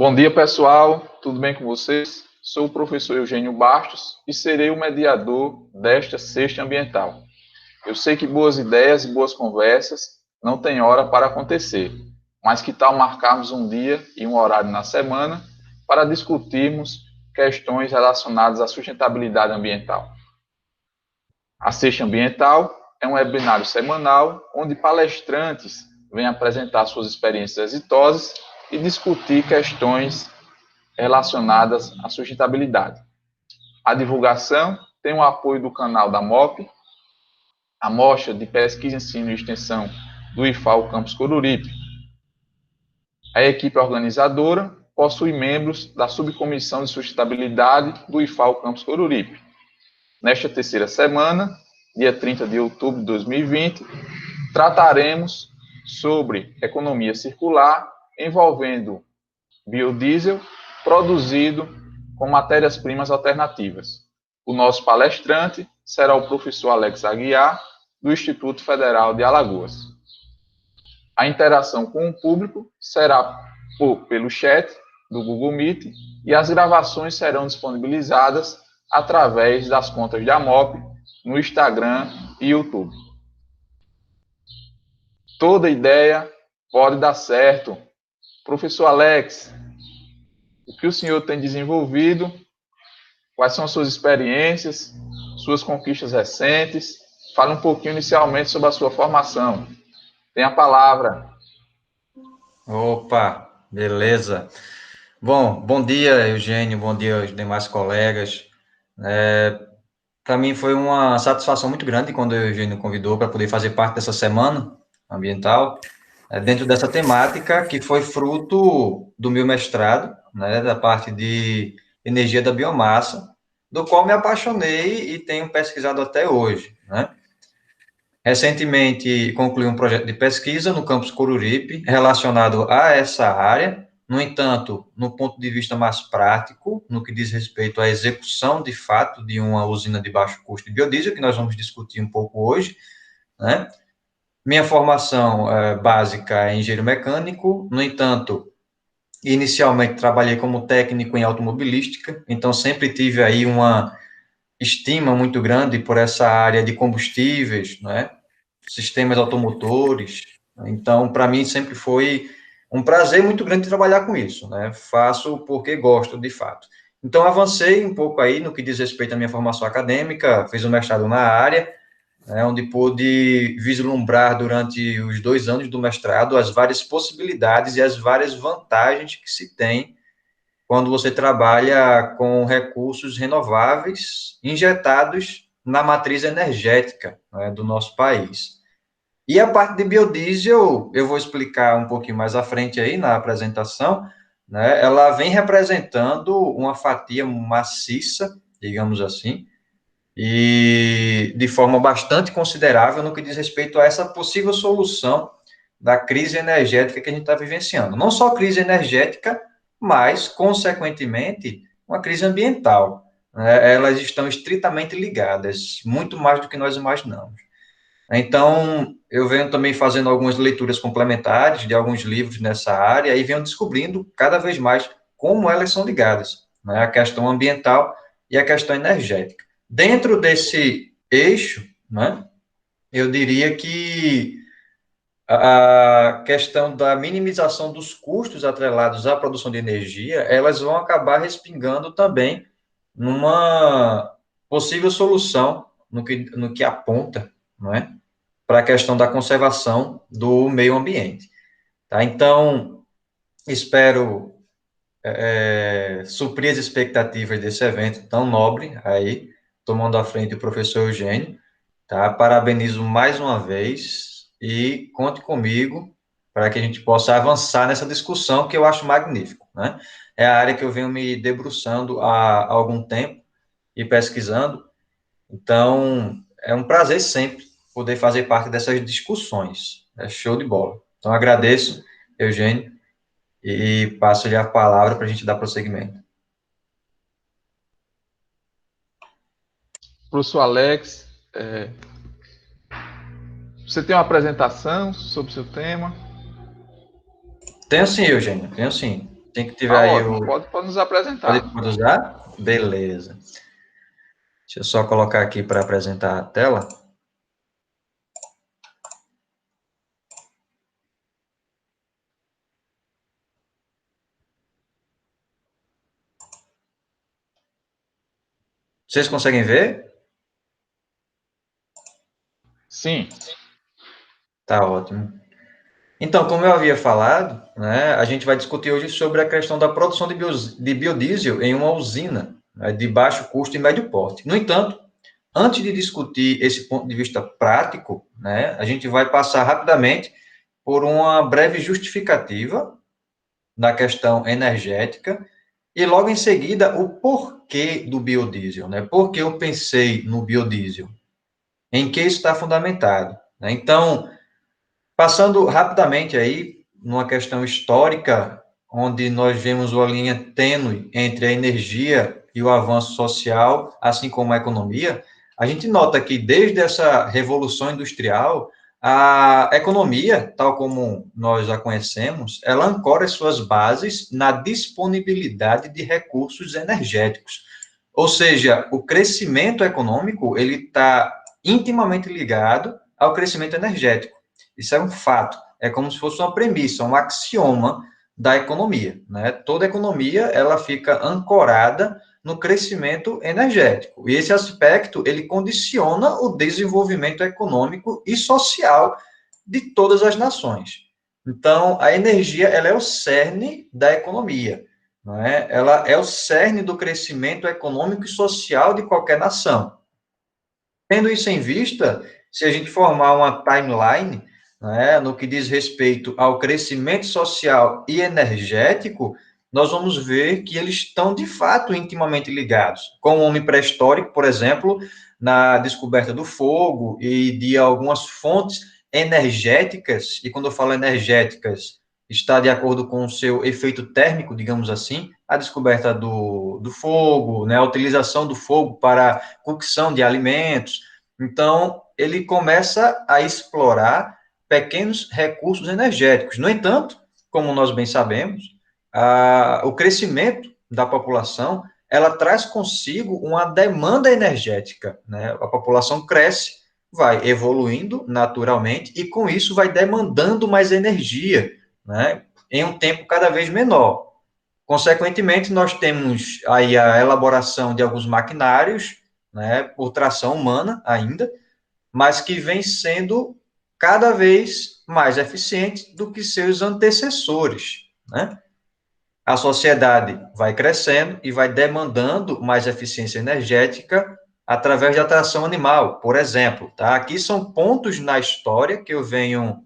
Bom dia, pessoal. Tudo bem com vocês? Sou o professor Eugênio Bastos e serei o mediador desta sexta ambiental. Eu sei que boas ideias e boas conversas não têm hora para acontecer, mas que tal marcarmos um dia e um horário na semana para discutirmos questões relacionadas à sustentabilidade ambiental? A sexta ambiental é um webinário semanal onde palestrantes vêm apresentar suas experiências exitosas e discutir questões relacionadas à sustentabilidade. A divulgação tem o apoio do canal da MOP, a Mostra de Pesquisa, Ensino e Extensão do IFAL Campus Coruripe. A equipe organizadora possui membros da Subcomissão de Sustentabilidade do IFAL Campus Coruripe. Nesta terceira semana, dia 30 de outubro de 2020, trataremos sobre economia circular envolvendo biodiesel produzido com matérias-primas alternativas. O nosso palestrante será o professor Alex Aguiar, do Instituto Federal de Alagoas. A interação com o público será pelo chat do Google Meet e as gravações serão disponibilizadas através das contas da MOP no Instagram e YouTube. Toda ideia pode dar certo. Professor Alex, o que o senhor tem desenvolvido? Quais são as suas experiências, suas conquistas recentes? Fale um pouquinho inicialmente sobre a sua formação. Tem a palavra. Opa, beleza. Bom dia, Eugênio, bom dia aos demais colegas. Para mim foi uma satisfação muito grande quando o Eugênio convidou para poder fazer parte dessa semana ambiental, dentro dessa temática que foi fruto do meu mestrado, né, da parte de energia da biomassa, do qual me apaixonei e tenho pesquisado até hoje, né? Recentemente, concluí um projeto de pesquisa no campus Coruripe relacionado a essa área. No entanto, no ponto de vista mais prático, no que diz respeito à execução de fato de uma usina de baixo custo de biodiesel, que nós vamos discutir um pouco hoje, né? Minha formação básica é engenheiro mecânico, no entanto, inicialmente trabalhei como técnico em automobilística, então sempre tive aí uma estima muito grande por essa área de combustíveis, né? Sistemas automotores. Então, para mim, sempre foi um prazer muito grande trabalhar com isso, né? Faço porque gosto, de fato. Então, avancei um pouco aí no que diz respeito à minha formação acadêmica, fiz um mestrado na área, né, onde pude vislumbrar durante os 2 anos do mestrado as várias possibilidades e as várias vantagens que se tem quando você trabalha com recursos renováveis injetados na matriz energética, né, do nosso país. E a parte de biodiesel, eu vou explicar um pouquinho mais à frente aí na apresentação, né? Ela vem representando uma fatia maciça, digamos assim, e de forma bastante considerável no que diz respeito a essa possível solução da crise energética que a gente está vivenciando. Não só crise energética, mas, consequentemente, uma crise ambiental, né? Elas estão estritamente ligadas, muito mais do que nós imaginamos. Então, eu venho também fazendo algumas leituras complementares de alguns livros nessa área e venho descobrindo cada vez mais como elas são ligadas, né? A questão ambiental e a questão energética. Dentro desse eixo, né, eu diria que a questão da minimização dos custos atrelados à produção de energia, elas vão acabar respingando também numa possível solução no que aponta, não é? Para a questão da conservação do meio ambiente. Tá? Então, espero suprir as expectativas desse evento tão nobre aí, tomando à frente o professor Eugênio. Tá? Parabenizo mais uma vez e conte comigo para que a gente possa avançar nessa discussão que eu acho magnífico, né? É a área que eu venho me debruçando há algum tempo e pesquisando, então é um prazer sempre poder fazer parte dessas discussões. É show de bola. Então agradeço, Eugênio, e passo-lhe a palavra para a gente dar prosseguimento. Professor Alex, você tem uma apresentação sobre o seu tema? Tenho sim, Eugênio, tenho sim. Tem que tiver Tá aí ótimo, o... pode nos Pode, apresentar. pode usar? Beleza. Deixa eu só colocar aqui para apresentar a tela. Vocês conseguem ver? Sim, Tá ótimo. Então, como eu havia falado, né, a gente vai discutir hoje sobre a questão da produção de biodiesel em uma usina, né, de baixo custo e médio porte. No entanto, antes de discutir esse ponto de vista prático, né, a gente vai passar rapidamente por uma breve justificativa da questão energética e logo em seguida o porquê do biodiesel, né? Por que eu pensei no biodiesel? Em que isso está fundamentado? Né? Então, passando rapidamente aí numa questão histórica, onde nós vemos uma linha tênue entre a energia e o avanço social, assim como a economia, a gente nota que desde essa revolução industrial, a economia, tal como nós a conhecemos, ela ancora suas bases na disponibilidade de recursos energéticos. Ou seja, o crescimento econômico, ele está intimamente ligado ao crescimento energético. Isso é um fato. É como se fosse uma premissa, um axioma da economia, né? Toda economia, ela fica ancorada no crescimento energético. E esse aspecto, ele condiciona o desenvolvimento econômico e social de todas as nações. Então, a energia, ela é o cerne da economia, não é? Ela é o cerne do crescimento econômico e social de qualquer nação. Tendo isso em vista, se a gente formar uma timeline, né, no que diz respeito ao crescimento social e energético, nós vamos ver que eles estão, de fato, intimamente ligados. Com o homem pré-histórico, por exemplo, na descoberta do fogo e de algumas fontes energéticas, e quando eu falo energéticas, está de acordo com o seu efeito térmico, digamos assim, a descoberta do fogo, né, a utilização do fogo para cocção de alimentos. Então, ele começa a explorar pequenos recursos energéticos. No entanto, como nós bem sabemos, o crescimento da população, ela traz consigo uma demanda energética, né? A população cresce, vai evoluindo naturalmente e com isso vai demandando mais energia, né? Em um tempo cada vez menor. Consequentemente, nós temos aí a elaboração de alguns maquinários, né, por tração humana ainda, mas que vem sendo cada vez mais eficiente do que seus antecessores, né? A sociedade vai crescendo e vai demandando mais eficiência energética através da tração animal, por exemplo, tá? Aqui são pontos na história que eu venho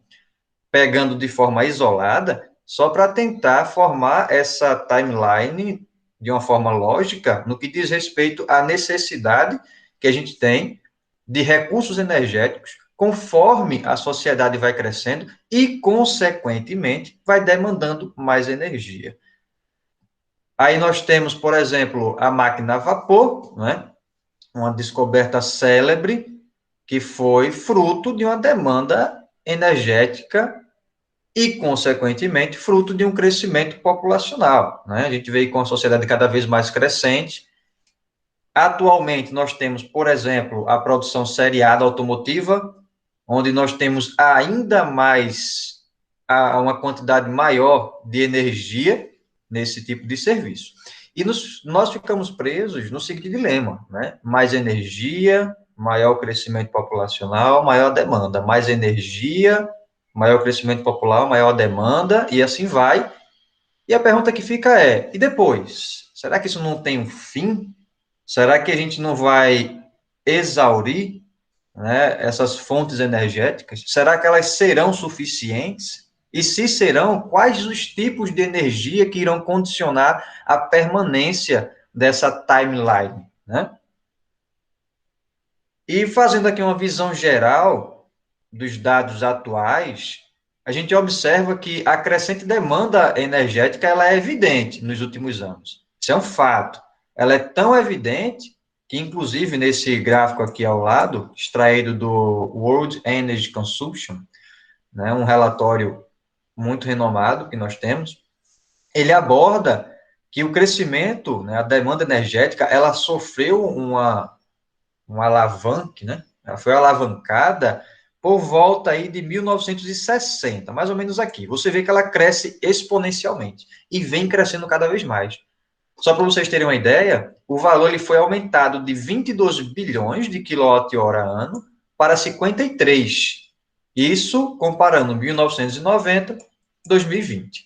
pegando de forma isolada, só para tentar formar essa timeline de uma forma lógica no que diz respeito à necessidade que a gente tem de recursos energéticos conforme a sociedade vai crescendo e, consequentemente, vai demandando mais energia. Aí nós temos, por exemplo, a máquina a vapor, né? Uma descoberta célebre que foi fruto de uma demanda energética e, consequentemente, fruto de um crescimento populacional. Né? A gente vê com a sociedade cada vez mais crescente. Atualmente, nós temos, por exemplo, a produção seriada automotiva, onde nós temos ainda mais uma quantidade maior de energia nesse tipo de serviço. E nós ficamos presos no seguinte dilema, né? Mais energia, maior crescimento populacional, maior demanda. Mais energia, maior crescimento popular, maior demanda, e assim vai. E a pergunta que fica é, e depois? Será que isso não tem um fim? Será que a gente não vai exaurir, né, essas fontes energéticas? Será que elas serão suficientes? E se serão, quais os tipos de energia que irão condicionar a permanência dessa timeline, né? E fazendo aqui uma visão geral dos dados atuais, a gente observa que a crescente demanda energética ela é evidente nos últimos anos. Isso é um fato. Ela é tão evidente que, inclusive, nesse gráfico aqui ao lado, extraído do World Energy Consumption, né, um relatório muito renomado que nós temos, ele aborda que o crescimento, né, a demanda energética, ela sofreu uma alavanque, né? Ela foi alavancada por volta aí de 1960, mais ou menos aqui. Você vê que ela cresce exponencialmente e vem crescendo cada vez mais. Só para vocês terem uma ideia, o valor ele foi aumentado de 22 bilhões de quilowatt-hora ano para 53. Isso comparando 1990 e 2020.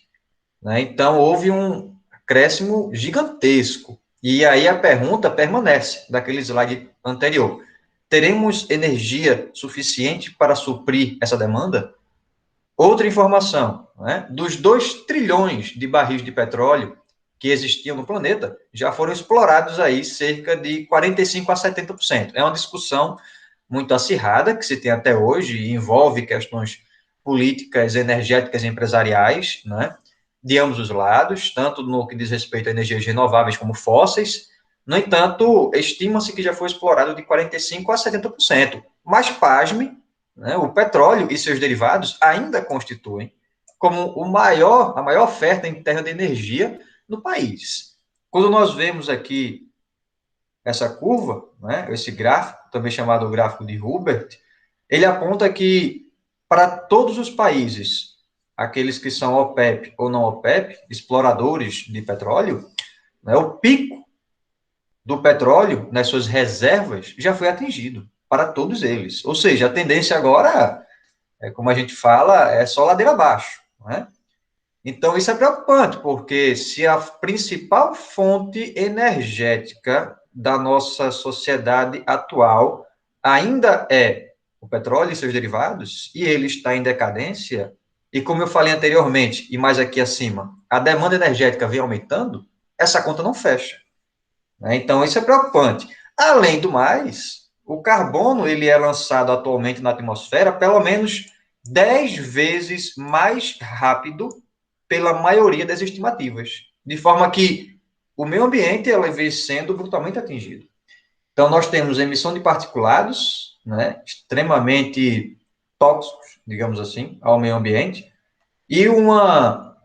Né? Então, houve um acréscimo gigantesco. E aí a pergunta permanece daquele slide anterior. Teremos energia suficiente para suprir essa demanda? Outra informação, né? Dos 2 trilhões de barris de petróleo que existiam no planeta, já foram explorados aí cerca de 45 a 70%. É uma discussão muito acirrada que se tem até hoje, e envolve questões políticas, energéticas e empresariais, né? De ambos os lados, tanto no que diz respeito a energias renováveis como fósseis. No entanto, estima-se que já foi explorado de 45 a 70%. Mas, pasme, né, o petróleo e seus derivados ainda constituem como a maior oferta interna de energia no país. Quando nós vemos aqui essa curva, né, esse gráfico, também chamado gráfico de Hubert, ele aponta que para todos os países, aqueles que são OPEP ou não OPEP, exploradores de petróleo, né, o pico do petróleo nas suas reservas já foi atingido para todos eles. Ou seja, a tendência agora, como a gente fala, é só ladeira abaixo, né? Então, isso é preocupante, porque se a principal fonte energética da nossa sociedade atual ainda é o petróleo e seus derivados, e ele está em decadência, e como eu falei anteriormente, e mais aqui acima, a demanda energética vem aumentando, essa conta não fecha. Né? Então, isso é preocupante. Além do mais, o carbono ele é lançado atualmente na atmosfera pelo menos 10 vezes mais rápido pela maioria das estimativas, de forma que o meio ambiente ela vem sendo brutalmente atingido. Então, nós temos emissão de particulados, né, extremamente tóxicos, digamos assim, ao meio ambiente, e uma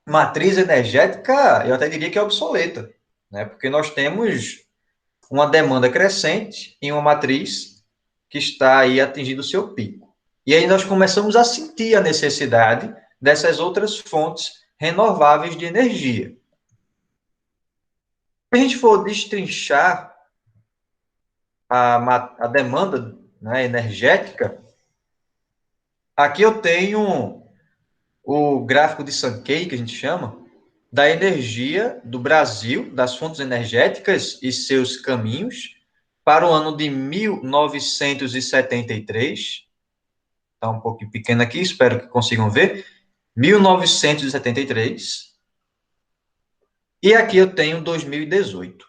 matriz energética, eu até diria que é obsoleta, né, porque nós temos uma demanda crescente em uma matriz que está aí atingindo o seu pico. E aí nós começamos a sentir a necessidade dessas outras fontes renováveis de energia. Se a gente for destrinchar a demanda, né, energética, aqui eu tenho o gráfico de Sankey, que a gente chama, da energia do Brasil, das fontes energéticas e seus caminhos, para o ano de 1973. Está um pouquinho pequeno aqui, espero que consigam ver. 1973. E aqui eu tenho 2018.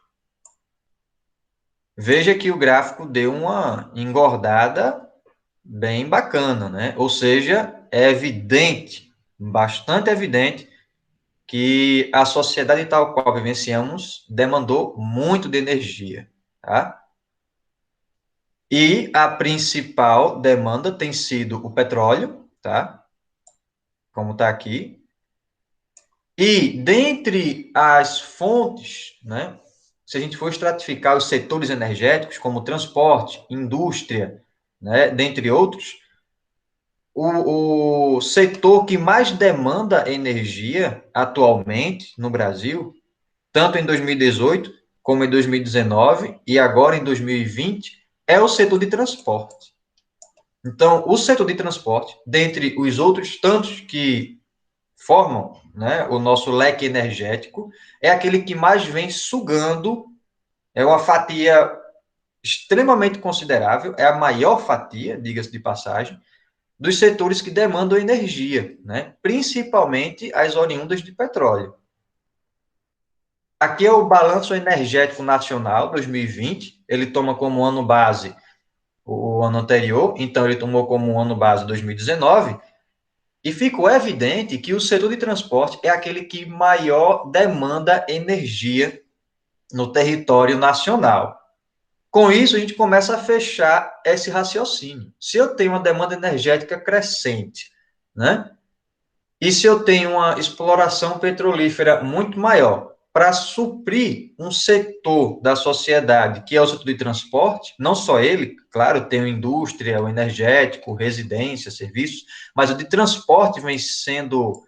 Veja que o gráfico deu uma engordada bem bacana, né? Ou seja, é evidente, bastante evidente, que a sociedade tal qual vivenciamos demandou muito de energia, tá? E a principal demanda tem sido o petróleo, tá? Como está aqui. E dentre as fontes, né? Se a gente for estratificar os setores energéticos, como transporte, indústria, né, dentre outros, o setor que mais demanda energia atualmente no Brasil, tanto em 2018 como em 2019 e agora em 2020, é o setor de transporte. Então, o setor de transporte, dentre os outros tantos que formam, né, o nosso leque energético, é aquele que mais vem sugando, é uma fatia extremamente considerável, é a maior fatia, diga-se de passagem, dos setores que demandam energia, né, principalmente as oriundas de petróleo. Aqui é o Balanço Energético Nacional 2020, ele toma como ano base o ano anterior, então ele tomou como ano base 2019, e ficou evidente que o setor de transporte é aquele que maior demanda energia no território nacional. Com isso, a gente começa a fechar esse raciocínio. Se eu tenho uma demanda energética crescente, né? E se eu tenho uma exploração petrolífera muito maior, para suprir um setor da sociedade, que é o setor de transporte, não só ele, claro, tem a indústria, o energético, residência, serviços, mas o de transporte vem sendo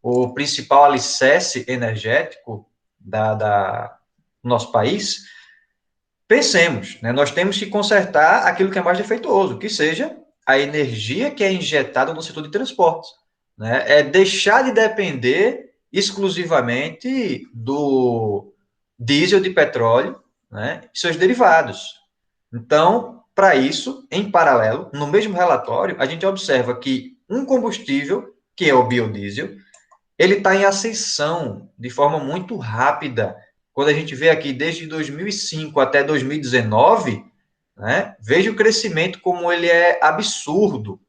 o principal alicerce energético do nosso país. Pensemos, né, nós temos que consertar aquilo que é mais defeituoso, que seja a energia que é injetada no setor de transportes, né? É deixar de depender exclusivamente do diesel de petróleo, né, e seus derivados. Então, para isso, em paralelo, no mesmo relatório, a gente observa que um combustível, que é o biodiesel, ele está em ascensão de forma muito rápida. Quando a gente vê aqui desde 2005 até 2019, né, veja o crescimento como ele é absurdo.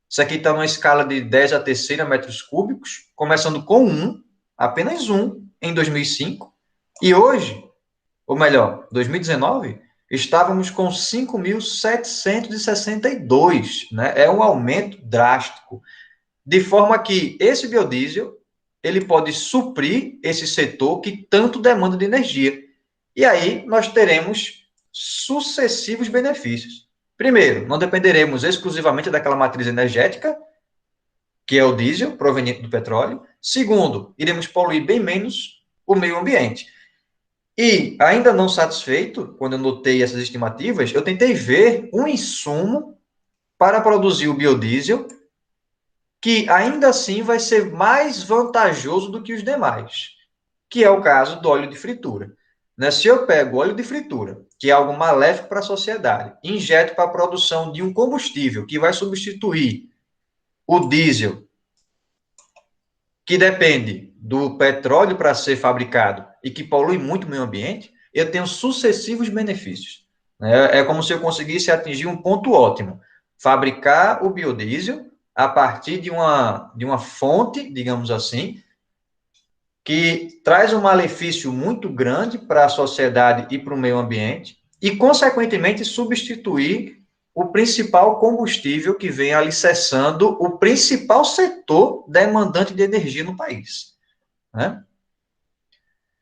Isso aqui está numa escala de 10 a terceira metros cúbicos, começando com apenas em 2005, e hoje, ou melhor, 2019, estávamos com 5.762, né? É um aumento drástico, de forma que esse biodiesel ele pode suprir esse setor que tanto demanda de energia. E aí nós teremos sucessivos benefícios. Primeiro, não dependeremos exclusivamente daquela matriz energética, que é o diesel, proveniente do petróleo. Segundo, iremos poluir bem menos o meio ambiente. E, ainda não satisfeito, quando eu notei essas estimativas, eu tentei ver um insumo para produzir o biodiesel que ainda assim vai ser mais vantajoso do que os demais, que é o caso do óleo de fritura. Né? Se eu pego óleo de fritura, que é algo maléfico para a sociedade, e injeto para a produção de um combustível que vai substituir o diesel, que depende do petróleo para ser fabricado e que polui muito o meio ambiente, eu tenho sucessivos benefícios. É como se eu conseguisse atingir um ponto ótimo. Fabricar o biodiesel a partir de uma fonte, digamos assim, que traz um malefício muito grande para a sociedade e para o meio ambiente, e, consequentemente, substituir o principal combustível que vem alicerçando o principal setor demandante de energia no país. Né?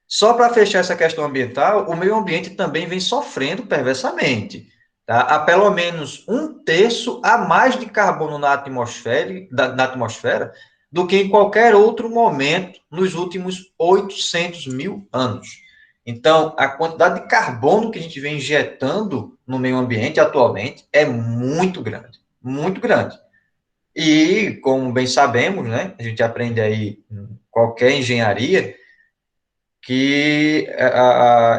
Só para fechar essa questão ambiental, o meio ambiente também vem sofrendo perversamente. Tá? Há pelo menos um terço a mais de carbono na atmosfera do que em qualquer outro momento nos últimos 800 mil anos. Então, a quantidade de carbono que a gente vem injetando no meio ambiente atualmente é muito grande, muito grande. E, como bem sabemos, né, a gente aprende aí em qualquer engenharia, que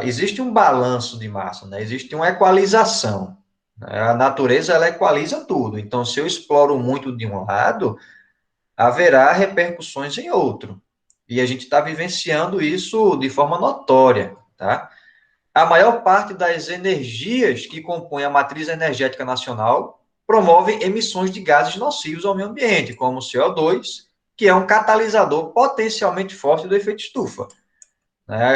existe um balanço de massa, né? Existe uma equalização. Né? A natureza, ela equaliza tudo. Então, se eu exploro muito de um lado, haverá repercussões em outro. E a gente está vivenciando isso de forma notória, tá? A maior parte das energias que compõem a matriz energética nacional promovem emissões de gases nocivos ao meio ambiente, como o CO2, que é um catalisador potencialmente forte do efeito estufa.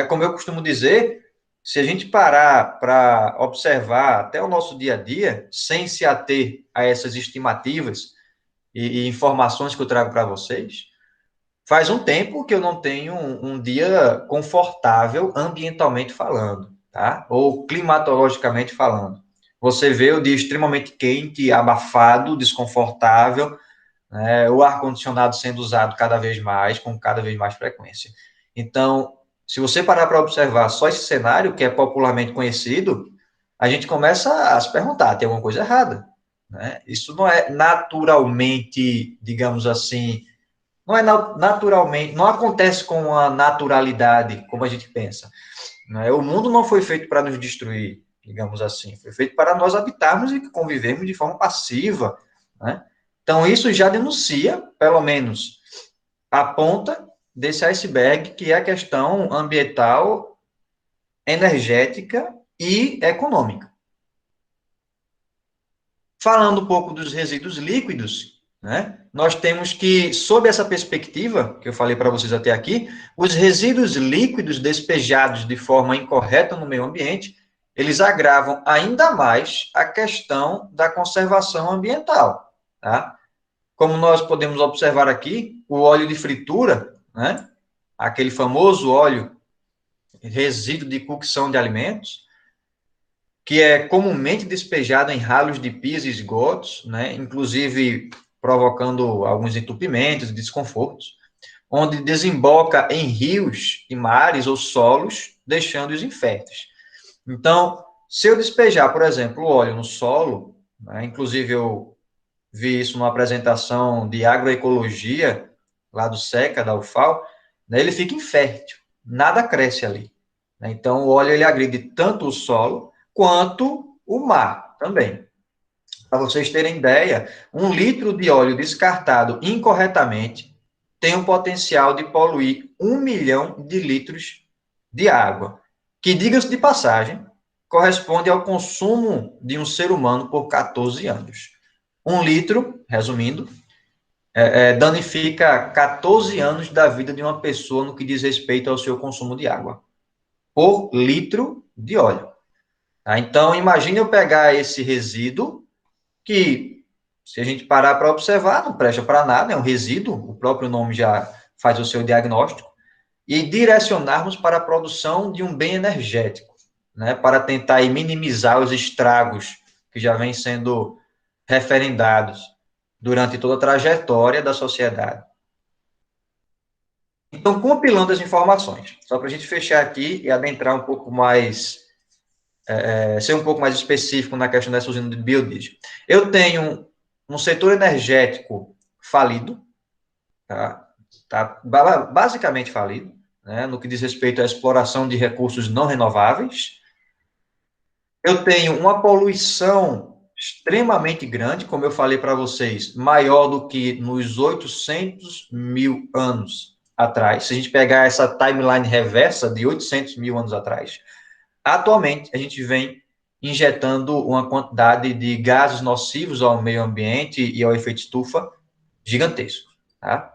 Como eu costumo dizer, se a gente parar para observar até o nosso dia a dia, sem se ater a essas estimativas e informações que eu trago para vocês, faz um tempo que eu não tenho um dia confortável ambientalmente falando, tá? Ou climatologicamente falando. Você vê o dia extremamente quente, abafado, desconfortável, né? O ar-condicionado sendo usado cada vez mais, com cada vez mais frequência. Então, se você parar para observar só esse cenário, que é popularmente conhecido, a gente começa a se perguntar, tem alguma coisa errada, né? Isso não é naturalmente, digamos assim, não é naturalmente, não acontece com a naturalidade como a gente pensa. Né? O mundo não foi feito para nos destruir, digamos assim, foi feito para nós habitarmos e convivermos de forma passiva, né? Então, isso já denuncia, pelo menos, a ponta desse iceberg, que é a questão ambiental, energética e econômica. Falando um pouco dos resíduos líquidos, né, nós temos que, sob essa perspectiva, que eu falei para vocês até aqui, os resíduos líquidos despejados de forma incorreta no meio ambiente, eles agravam ainda mais a questão da conservação ambiental, tá? como nós podemos observar aqui, o óleo de fritura, né? Aquele famoso óleo resíduo de cocção de alimentos, que é comumente despejado em ralos de pias e esgotos, né? Inclusive provocando alguns entupimentos e desconfortos, onde desemboca em rios e mares ou solos, deixando-os inférteis. Então, se eu despejar, por exemplo, o óleo no solo, né? Inclusive eu vi isso numa apresentação de agroecologia, lá do SECA, da UFAL, né, ele fica infértil, nada cresce ali. Né? Então, o óleo ele agride tanto o solo quanto o mar também. Para vocês terem ideia, 1 litro de óleo descartado incorretamente tem um potencial de poluir 1 milhão de litros de água, que, diga-se de passagem, corresponde ao consumo de um ser humano por 14 anos. 1 litro, resumindo, danifica 14 anos da vida de uma pessoa no que diz respeito ao seu consumo de água, por litro de óleo. Tá? Então, imagine eu pegar esse resíduo, que, se a gente parar para observar, não presta para nada, é um resíduo, o próprio nome já faz o seu diagnóstico, e direcionarmos para a produção de um bem energético, né, para tentar minimizar os estragos que já vêm sendo referendados durante toda a trajetória da sociedade. Então, compilando as informações, só para a gente fechar aqui e adentrar um pouco mais, ser um pouco mais específico na questão dessa usina de biodiesel. Eu tenho um setor energético falido, tá basicamente falido, né, no que diz respeito à exploração de recursos não renováveis. Eu tenho uma poluição extremamente grande, como eu falei para vocês, maior do que nos 800 mil anos atrás. Se a gente pegar essa timeline reversa de 800 mil anos atrás, atualmente a gente vem injetando uma quantidade de gases nocivos ao meio ambiente e ao efeito estufa gigantesco, tá?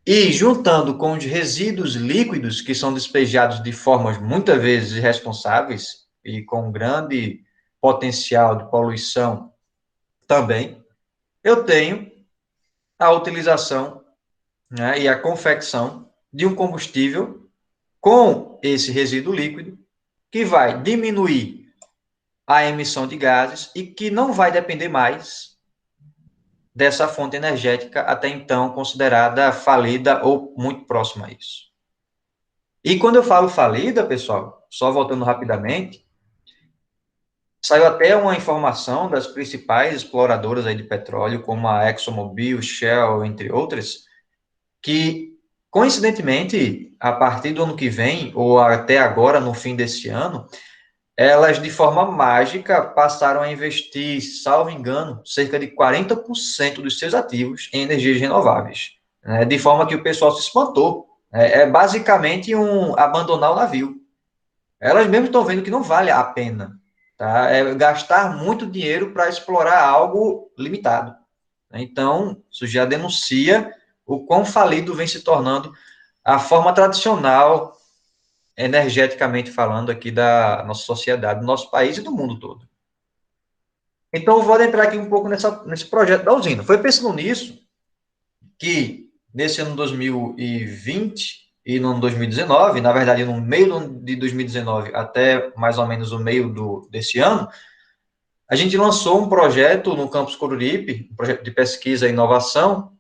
E juntando com os resíduos líquidos que são despejados de formas muitas vezes irresponsáveis e com grande potencial de poluição também, eu tenho a utilização, né, e a confecção de um combustível com esse resíduo líquido que vai diminuir a emissão de gases e que não vai depender mais dessa fonte energética até então considerada falida ou muito próxima a isso. E quando eu falo falida, pessoal, só voltando rapidamente, saiu até uma informação das principais exploradoras aí de petróleo, como a ExxonMobil, Shell, entre outras, que, coincidentemente, a partir do ano que vem, ou até agora, no fim desse ano, elas, de forma mágica, passaram a investir, salvo engano, cerca de 40% dos seus ativos em energias renováveis, né? De forma que o pessoal se espantou. É basicamente abandonar o navio. Elas mesmas estão vendo que não vale a pena, tá? É gastar muito dinheiro para explorar algo limitado. Então, isso já denuncia o quão falido vem se tornando a forma tradicional, energeticamente falando, aqui da nossa sociedade, do nosso país e do mundo todo. Então, eu vou entrar aqui um pouco nesse projeto da usina. Foi pensando nisso que, nesse ano 2020 e no ano 2019, na verdade, no meio de 2019 até mais ou menos o meio desse ano, a gente lançou um projeto no campus Coruripe, um projeto de pesquisa e inovação,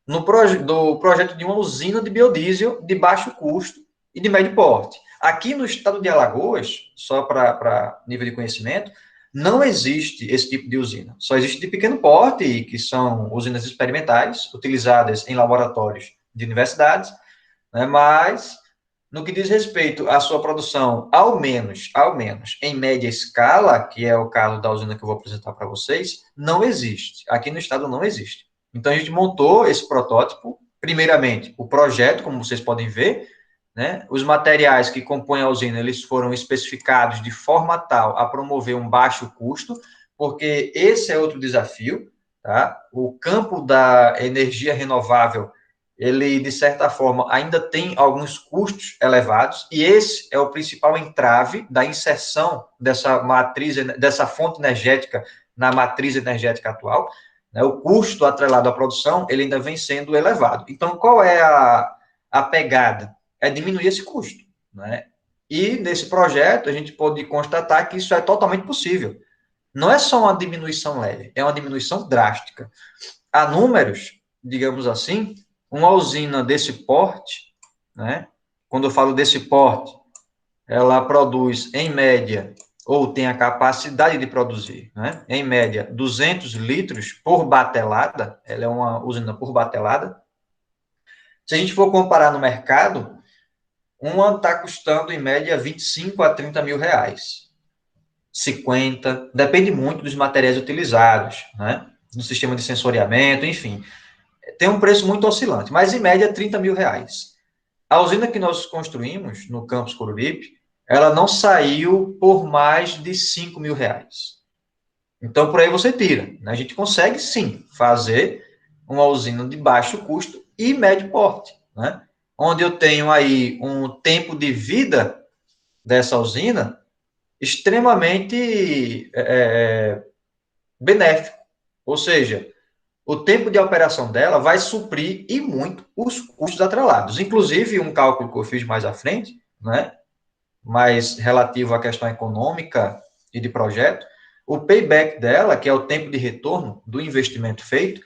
do projeto de uma usina de biodiesel de baixo custo e de médio porte. Aqui no estado de Alagoas, só para nível de conhecimento, não existe esse tipo de usina. Só existe de pequeno porte, que são usinas experimentais, utilizadas em laboratórios de universidades, né, mas no que diz respeito à sua produção, ao menos, em média escala, que é o caso da usina que eu vou apresentar para vocês, não existe. Aqui no estado não existe. Então, a gente montou esse protótipo, primeiramente, o projeto, como vocês podem ver, né? Os materiais que compõem a usina, eles foram especificados de forma tal a promover um baixo custo, porque esse é outro desafio, tá? O campo da energia renovável, ele, de certa forma, ainda tem alguns custos elevados, e esse é o principal entrave da inserção dessa fonte energética na matriz energética atual, né? O custo atrelado à produção, ele ainda vem sendo elevado. Então, qual é a pegada? É diminuir esse custo, né? E nesse projeto, a gente pode constatar que isso é totalmente possível. Não é só uma diminuição leve, é uma diminuição drástica. Há números, digamos assim, uma usina desse porte, né? Quando eu falo desse porte, ela produz, em média, ou tem a capacidade de produzir, né? Em média, 200 litros por batelada, ela é uma usina por batelada. Se a gente for comparar no mercado, uma está custando, em média, 25 a 30 mil reais. 50, depende muito dos materiais utilizados, né? Do sistema de sensoriamento, enfim. Tem um preço muito oscilante, mas, em média, 30 mil reais. A usina que nós construímos no campus Coruripe, ela não saiu por mais de 5 mil reais. Então, por aí você tira, né? A gente consegue, sim, fazer uma usina de baixo custo e médio porte, né? Onde eu tenho aí um tempo de vida dessa usina extremamente benéfico. Ou seja, o tempo de operação dela vai suprir e muito os custos atrelados. Inclusive, um cálculo que eu fiz mais à frente, né, mais relativo à questão econômica e de projeto, o payback dela, que é o tempo de retorno do investimento feito,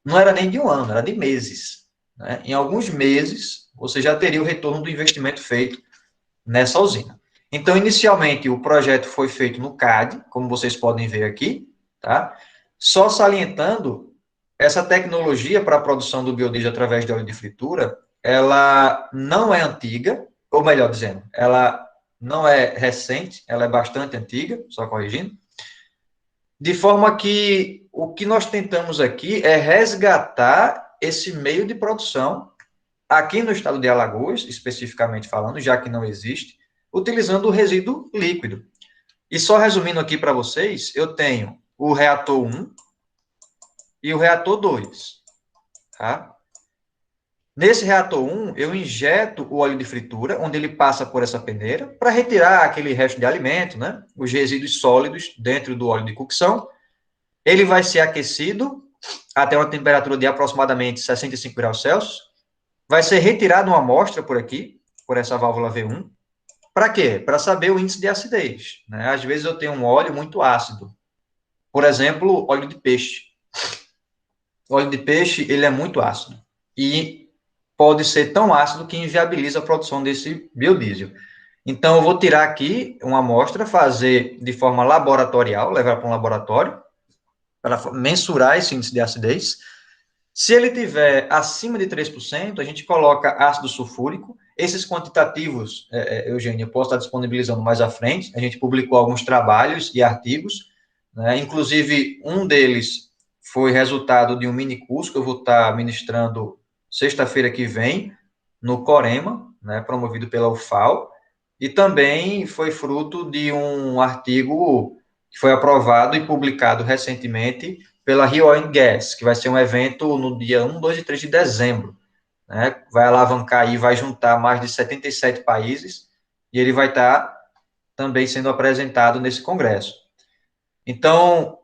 não era nem de um ano, era de meses. Né? Em alguns meses, você já teria o retorno do investimento feito nessa usina. Então, inicialmente, o projeto foi feito no CAD, como vocês podem ver aqui, tá? Só salientando, essa tecnologia para a produção do biodiesel através de óleo de fritura, ela não é antiga, ou melhor dizendo, ela não é recente, ela é bastante antiga, só corrigindo, de forma que o que nós tentamos aqui é resgatar esse meio de produção aqui no estado de Alagoas, especificamente falando, já que não existe, utilizando o resíduo líquido. E só resumindo aqui para vocês, eu tenho o reator 1 e o reator 2. Tá? Nesse reator 1, eu injeto o óleo de fritura, onde ele passa por essa peneira, para retirar aquele resto de alimento, né? Os resíduos sólidos dentro do óleo de cocção. Ele vai ser aquecido até uma temperatura de aproximadamente 65 graus Celsius. Vai ser retirada uma amostra por aqui, por essa válvula V1. Para quê? Para saber o índice de acidez. Né? Às vezes eu tenho um óleo muito ácido. Por exemplo, óleo de peixe. O óleo de peixe, ele é muito ácido. E pode ser tão ácido que inviabiliza a produção desse biodiesel. Então, eu vou tirar aqui uma amostra, fazer de forma laboratorial, levar para um laboratório, para mensurar esse índice de acidez. Se ele tiver acima de 3%, a gente coloca ácido sulfúrico. Esses quantitativos, Eugênio, eu posso estar disponibilizando mais à frente. A gente publicou alguns trabalhos e artigos, né? Inclusive, um deles foi resultado de um mini curso que eu vou estar ministrando sexta-feira que vem, no Corema, né, promovido pela UFAL, e também foi fruto de um artigo que foi aprovado e publicado recentemente pela Rio Oil and Gas, que vai ser um evento no dia 1, 2 e 3 de dezembro. Né? Vai alavancar e vai juntar mais de 77 países, e ele vai estar também sendo apresentado nesse congresso. Então,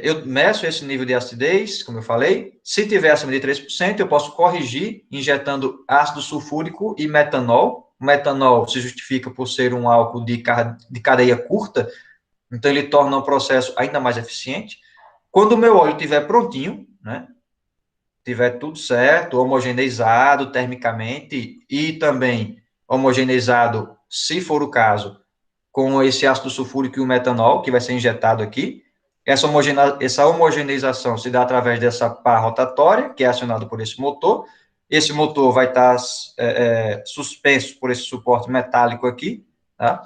eu meço esse nível de acidez, como eu falei. Se tiver acima de 3%, eu posso corrigir injetando ácido sulfúrico e metanol. O metanol se justifica por ser um álcool de cadeia curta, então ele torna o processo ainda mais eficiente. Quando o meu óleo estiver prontinho, né, tiver tudo certo, homogeneizado termicamente e também homogeneizado, se for o caso, com esse ácido sulfúrico e o metanol, que vai ser injetado aqui, essa homogeneização se dá através dessa pá rotatória, que é acionada por esse motor. Esse motor vai estar suspenso por esse suporte metálico aqui, tá?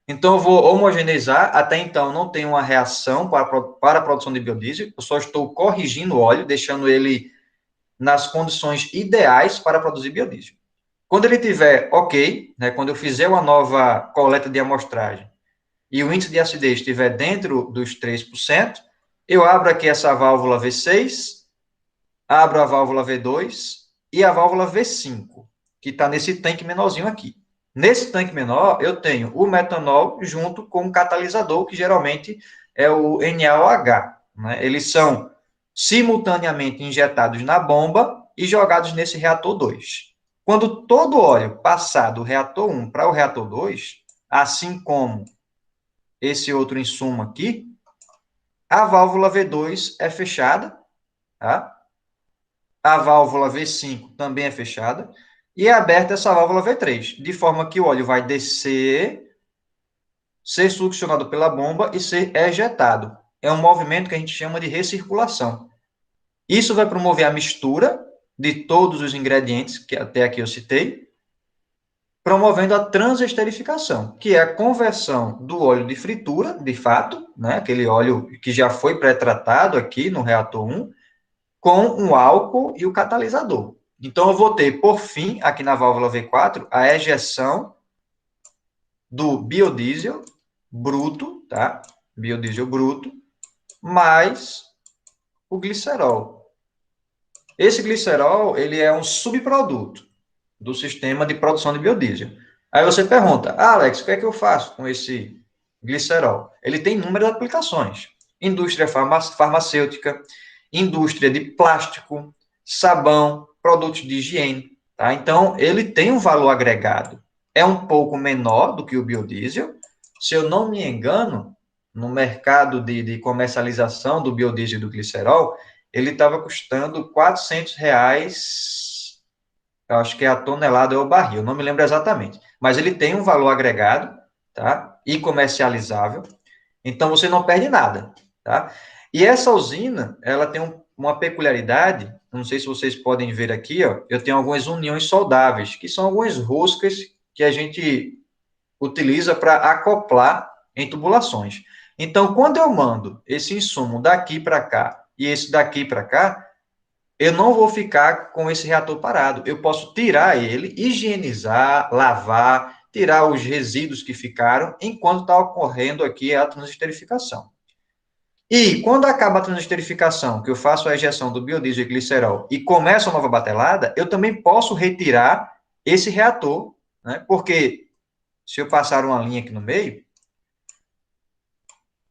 Então, eu vou homogeneizar. Até então, não tem uma reação para a produção de biodiesel. Eu só estou corrigindo o óleo, deixando ele nas condições ideais para produzir biodiesel. Quando ele tiver ok, né, quando eu fizer uma nova coleta de amostragem e o índice de acidez estiver dentro dos 3%, eu abro aqui essa válvula V6, abro a válvula V2 e a válvula V5, que está nesse tanque menorzinho aqui. Nesse tanque menor, eu tenho o metanol junto com o catalisador, que geralmente é o NaOH. né? Eles são simultaneamente injetados na bomba e jogados nesse reator 2. Quando todo o óleo passar do reator 1 para o reator 2, assim como esse outro insumo aqui, a válvula V2 é fechada, tá? A válvula V5 também é fechada, e é aberta essa válvula V3, de forma que o óleo vai descer, ser succionado pela bomba e ser ejetado. É um movimento que a gente chama de recirculação. Isso vai promover a mistura de todos os ingredientes que até aqui eu citei, promovendo a transesterificação, que é a conversão do óleo de fritura, de fato, né, aquele óleo que já foi pré-tratado aqui no reator 1, com um álcool e o catalisador. Então, eu vou ter, por fim, aqui na válvula V4, a ejeção do biodiesel bruto, tá? Biodiesel bruto, mais o glicerol. Esse glicerol, ele é um subproduto do sistema de produção de biodiesel. Aí você pergunta, Alex, o que é que eu faço com esse glicerol? Ele tem inúmeras aplicações. Indústria farmacêutica, indústria de plástico, sabão, produtos de higiene. Tá? Então, ele tem um valor agregado. É um pouco menor do que o biodiesel. Se eu não me engano, no mercado de comercialização do biodiesel e do glicerol, ele estava custando R$ 400, eu acho que é a tonelada ou o barril, não me lembro exatamente. Mas ele tem um valor agregado, tá? E comercializável. Então, você não perde nada, tá? E essa usina, ela tem uma peculiaridade, não sei se vocês podem ver aqui, ó, eu tenho algumas uniões soldáveis, que são algumas roscas que a gente utiliza para acoplar em tubulações. Então, quando eu mando esse insumo daqui para cá e esse daqui para cá, eu não vou ficar com esse reator parado. Eu posso tirar ele, higienizar, lavar, tirar os resíduos que ficaram, enquanto está ocorrendo aqui a transesterificação. E quando acaba a transesterificação, que eu faço a ejeção do biodiesel e glicerol e começa a nova batelada, eu também posso retirar esse reator, né? Porque se eu passar uma linha aqui no meio,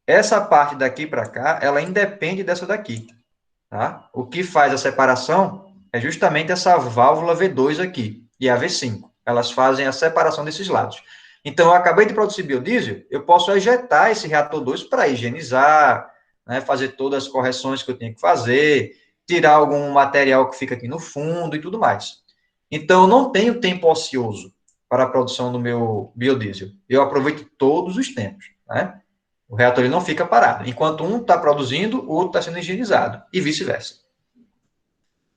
essa parte daqui para cá, ela independe dessa daqui. Tá? O que faz a separação é justamente essa válvula V2 aqui e a V5. Elas fazem a separação desses lados. Então, eu acabei de produzir biodiesel, eu posso ejetar esse reator 2 para higienizar, né, fazer todas as correções que eu tenho que fazer, tirar algum material que fica aqui no fundo e tudo mais. Então, eu não tenho tempo ocioso para a produção do meu biodiesel. Eu aproveito todos os tempos, né? O reator ele não fica parado. Enquanto um está produzindo, o outro está sendo higienizado, e vice-versa.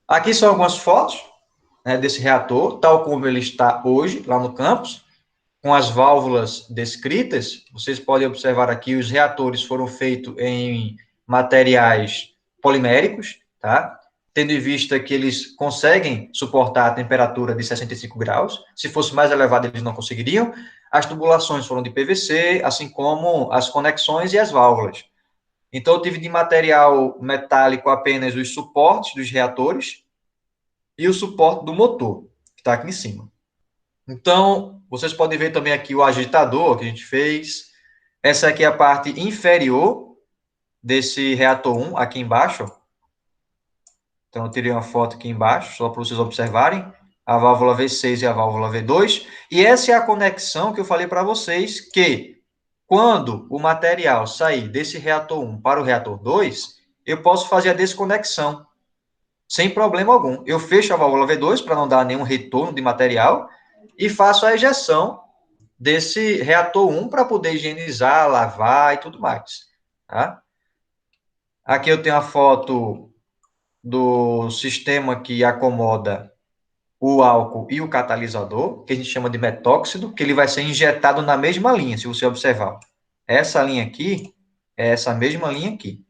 Aqui são algumas fotos, né, desse reator, tal como ele está hoje, lá no campus, com as válvulas descritas. Vocês podem observar aqui, os reatores foram feitos em materiais poliméricos, tá? Tendo em vista que eles conseguem suportar a temperatura de 65 graus. Se fosse mais elevado, eles não conseguiriam. As tubulações foram de PVC, assim como as conexões e as válvulas. Então, eu tive de material metálico apenas os suportes dos reatores e o suporte do motor, que está aqui em cima. Então, vocês podem ver também aqui o agitador que a gente fez. Essa aqui é a parte inferior desse reator 1, aqui embaixo. Então, eu tirei uma foto aqui embaixo, só para vocês observarem. A válvula V6 e a válvula V2. E essa é a conexão que eu falei para vocês, que quando o material sair desse reator 1 para o reator 2, eu posso fazer a desconexão, sem problema algum. Eu fecho a válvula V2 para não dar nenhum retorno de material e faço a ejeção desse reator 1 para poder higienizar, lavar e tudo mais. Tá? Aqui eu tenho a foto do sistema que acomoda o álcool e o catalisador, que a gente chama de metóxido, que ele vai ser injetado na mesma linha, se você observar. Essa linha aqui é essa mesma linha aqui.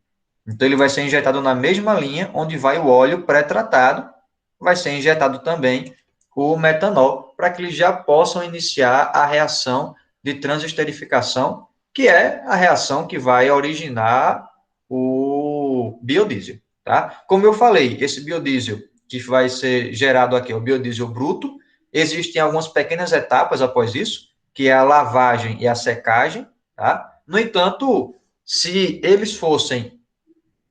Então, ele vai ser injetado na mesma linha onde vai o óleo pré-tratado, vai ser injetado também o metanol, para que eles já possam iniciar a reação de transesterificação, que é a reação que vai originar o biodiesel. Tá? Como eu falei, esse biodiesel que vai ser gerado aqui é o biodiesel bruto. Existem algumas pequenas etapas após isso, que é a lavagem e a secagem. Tá? No entanto, se eles fossem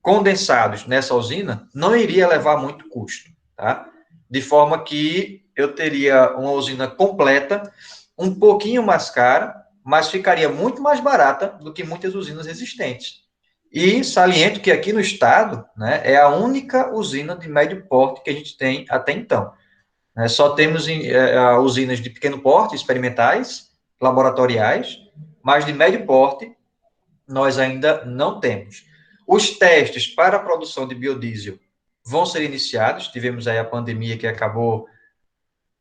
condensados nessa usina, não iria levar muito custo, tá? De forma que eu teria uma usina completa, um pouquinho mais cara, mas ficaria muito mais barata do que muitas usinas existentes. E saliento que aqui no estado, né, é a única usina de médio porte que a gente tem até então. Só temos usinas de pequeno porte, experimentais, laboratoriais, mas de médio porte nós ainda não temos. Os testes para a produção de biodiesel vão ser iniciados, tivemos aí a pandemia que acabou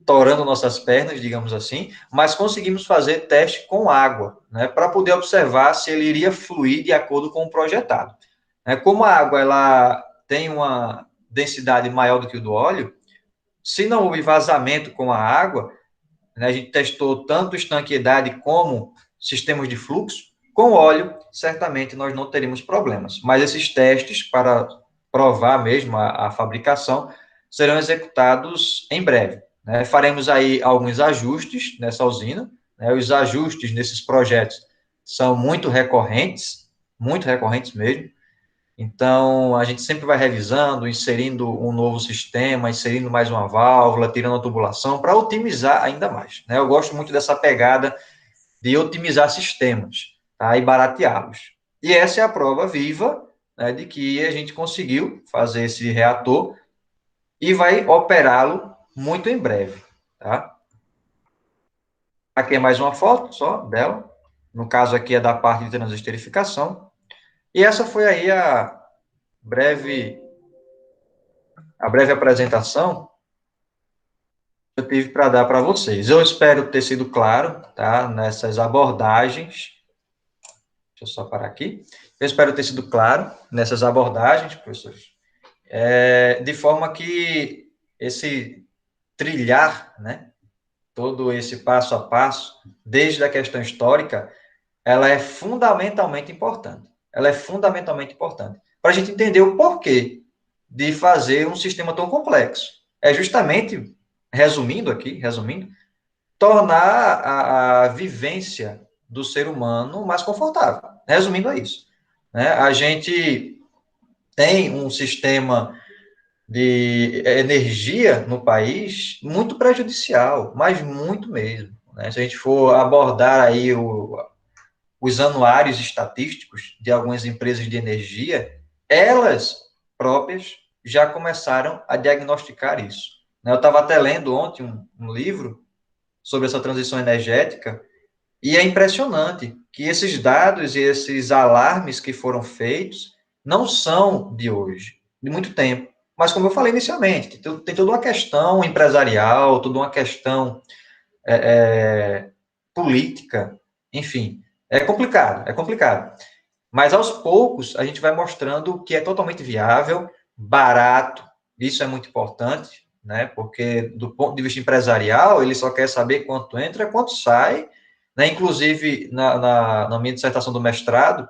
torando nossas pernas, digamos assim, mas conseguimos fazer teste com água, né, para poder observar se ele iria fluir de acordo com o projetado. Como a água ela tem uma densidade maior do que o do óleo, se não houve vazamento com a água, né, a gente testou tanto estanqueidade como sistemas de fluxo, com óleo, certamente nós não teríamos problemas. Mas esses testes, para provar mesmo a fabricação, serão executados em breve. Né? Faremos aí alguns ajustes nessa usina, né? Os ajustes nesses projetos são muito recorrentes mesmo. Então, a gente sempre vai revisando, inserindo um novo sistema, inserindo mais uma válvula, tirando a tubulação, para otimizar ainda mais. Né? Eu gosto muito dessa pegada de otimizar sistemas, tá? E barateá-los. E essa é a prova viva, né, de que a gente conseguiu fazer esse reator e vai operá-lo muito em breve. Tá? Aqui é mais uma foto só dela. No caso aqui é da parte de transesterificação. E essa foi aí breve a breve apresentação que eu tive para dar para vocês. Eu espero ter sido claro, tá, nessas abordagens. Deixa eu só parar aqui. Eu espero ter sido claro nessas abordagens, professores, de forma que esse trilhar, né, todo esse passo a passo, desde a questão histórica, ela é fundamentalmente importante. Ela é fundamentalmente importante para a gente entender o porquê de fazer um sistema tão complexo. É justamente, resumindo, tornar a vivência do ser humano mais confortável. Resumindo a isso. Né? A gente tem um sistema de energia no país muito prejudicial, mas muito mesmo. Né? Se a gente for abordar aí os anuários estatísticos de algumas empresas de energia, elas próprias já começaram a diagnosticar isso. Eu estava até lendo ontem um livro sobre essa transição energética, e é impressionante que esses dados e esses alarmes que foram feitos não são de hoje, de muito tempo. Mas, como eu falei inicialmente, tem toda uma questão empresarial, toda uma questão política, enfim, é complicado, é complicado. Mas, aos poucos, a gente vai mostrando que é totalmente viável, barato, isso é muito importante, né? Porque, do ponto de vista empresarial, ele só quer saber quanto entra, quanto sai, né? Inclusive, na minha dissertação do mestrado,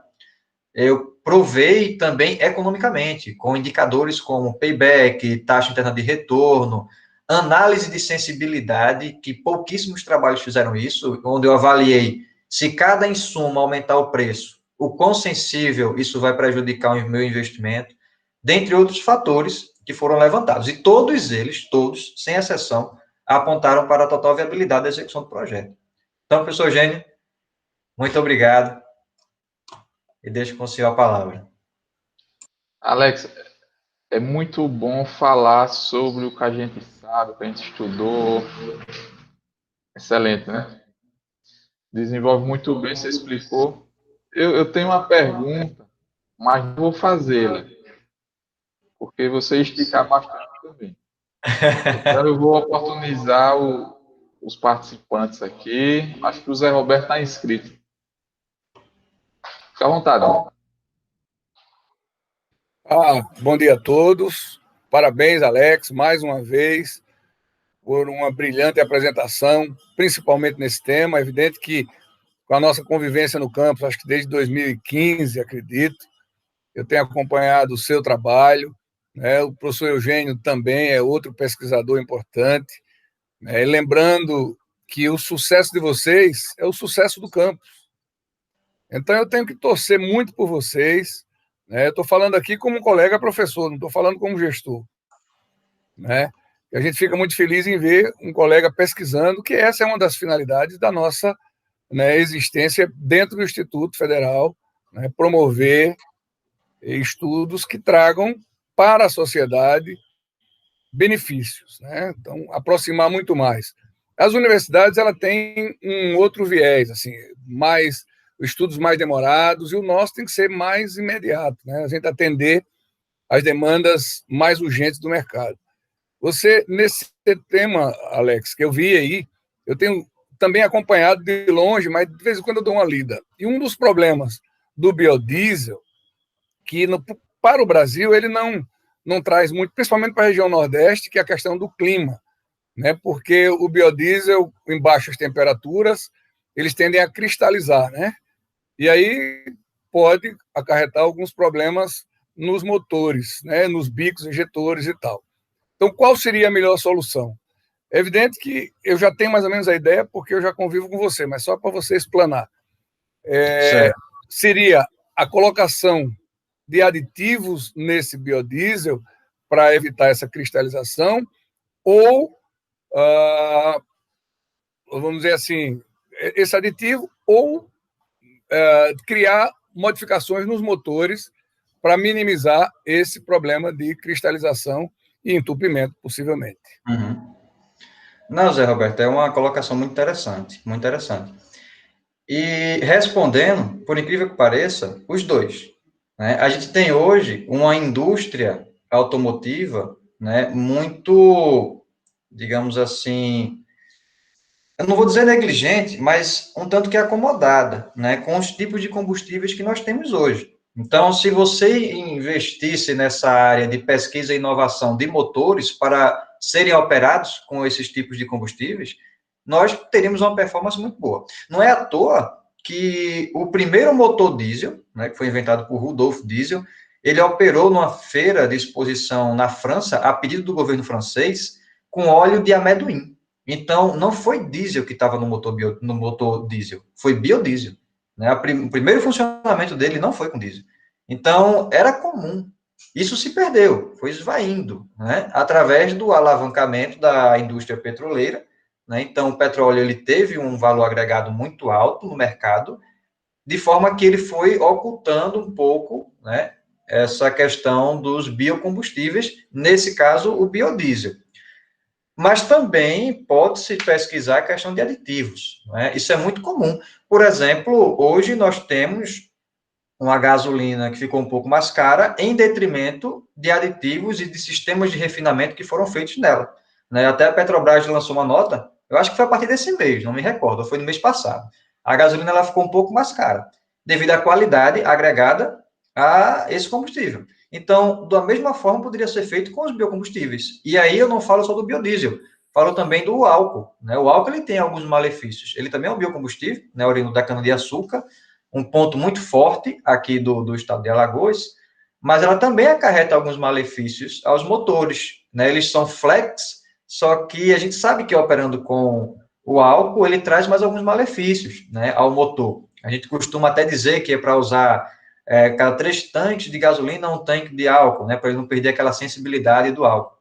eu provei também economicamente, com indicadores como payback, taxa interna de retorno, análise de sensibilidade, que pouquíssimos trabalhos fizeram isso, onde eu avaliei se cada insumo aumentar o preço, o quão sensível isso vai prejudicar o meu investimento, dentre outros fatores que foram levantados. E todos eles, todos, sem exceção, apontaram para a total viabilidade da execução do projeto. Então, professor Gênio, muito obrigado e deixo com o senhor a palavra. Alex, é muito bom falar sobre o que a gente sabe, o que a gente estudou. Excelente, né? Desenvolve muito bem, você explicou. Eu tenho uma pergunta, mas não vou fazê-la, porque você esticar bastante também. Então, eu vou oportunizar os participantes aqui. Acho que o Zé Roberto está inscrito. Fica à vontade. Bom dia a todos. Parabéns, Alex, mais uma vez, por uma brilhante apresentação, principalmente nesse tema. É evidente que, com a nossa convivência no campus, acho que desde 2015, acredito, eu tenho acompanhado o seu trabalho, né? O professor Eugênio também é outro pesquisador importante, né? E lembrando que o sucesso de vocês é o sucesso do campus. Então, eu tenho que torcer muito por vocês, né? Eu estou falando aqui como colega professor, não estou falando como gestor, né? E a gente fica muito feliz em ver um colega pesquisando, que essa é uma das finalidades da nossa, né, existência dentro do Instituto Federal, né, promover estudos que tragam para a sociedade benefícios, né? Então, aproximar muito mais. As universidades ela tem um outro viés, assim, mais estudos mais demorados, e o nosso tem que ser mais imediato, né? A gente atender às demandas mais urgentes do mercado. Você, nesse tema, Alex, que eu vi aí, eu tenho também acompanhado de longe, mas de vez em quando eu dou uma lida. E um dos problemas do biodiesel, que para o Brasil ele não traz muito, principalmente para a região Nordeste, que é a questão do clima, né? Porque o biodiesel, em baixas temperaturas, eles tendem a cristalizar, né? E aí pode acarretar alguns problemas nos motores, né? Nos bicos injetores e tal. Então, qual seria a melhor solução? É evidente que eu já tenho mais ou menos a ideia, porque eu já convivo com você, mas só para você explanar. Certo. Seria a colocação de aditivos nesse biodiesel para evitar essa cristalização, ou, vamos dizer assim, esse aditivo, ou criar modificações nos motores para minimizar esse problema de cristalização e entupimento, possivelmente. Uhum. Não, Zé Roberto, é uma colocação muito interessante, muito interessante. E respondendo, por incrível que pareça, os dois, né? A gente tem hoje uma indústria automotiva, né, muito, digamos assim, eu não vou dizer negligente, mas um tanto que acomodada, né, com os tipos de combustíveis que nós temos hoje. Então, se você investisse nessa área de pesquisa e inovação de motores para serem operados com esses tipos de combustíveis, nós teríamos uma performance muito boa. Não é à toa que o primeiro motor diesel, né, que foi inventado por Rudolf Diesel, ele operou numa feira de exposição na França, a pedido do governo francês, com óleo de amendoim. Então, não foi diesel que estava no motor diesel, foi biodiesel. Né? O primeiro funcionamento dele não foi com diesel. Então, era comum. Isso se perdeu, foi esvaindo, né? Através do alavancamento da indústria petroleira. Né? Então, o petróleo ele teve um valor agregado muito alto no mercado, de forma que ele foi ocultando um pouco, né, essa questão dos biocombustíveis, nesse caso, o biodiesel. Mas também pode-se pesquisar a questão de aditivos. Né? Isso é muito comum. Por exemplo, hoje nós temos uma gasolina que ficou um pouco mais cara, em detrimento de aditivos e de sistemas de refinamento que foram feitos nela. Né? Até a Petrobras lançou uma nota, eu acho que foi a partir desse mês, não me recordo, foi no mês passado. A gasolina ela ficou um pouco mais cara, devido à qualidade agregada a esse combustível. Então, da mesma forma, poderia ser feito com os biocombustíveis. E aí eu não falo só do biodiesel, falo também do álcool. Né? O álcool ele tem alguns malefícios. Ele também é um biocombustível, né, oriundo da cana-de-açúcar, um ponto muito forte aqui do estado de Alagoas, mas ela também acarreta alguns malefícios aos motores. Né? Eles são flex, só que a gente sabe que operando com o álcool, ele traz mais alguns malefícios, né, ao motor. A gente costuma até dizer que é para usar cada 3 tanques de gasolina um tanque de álcool, né, para ele não perder aquela sensibilidade do álcool.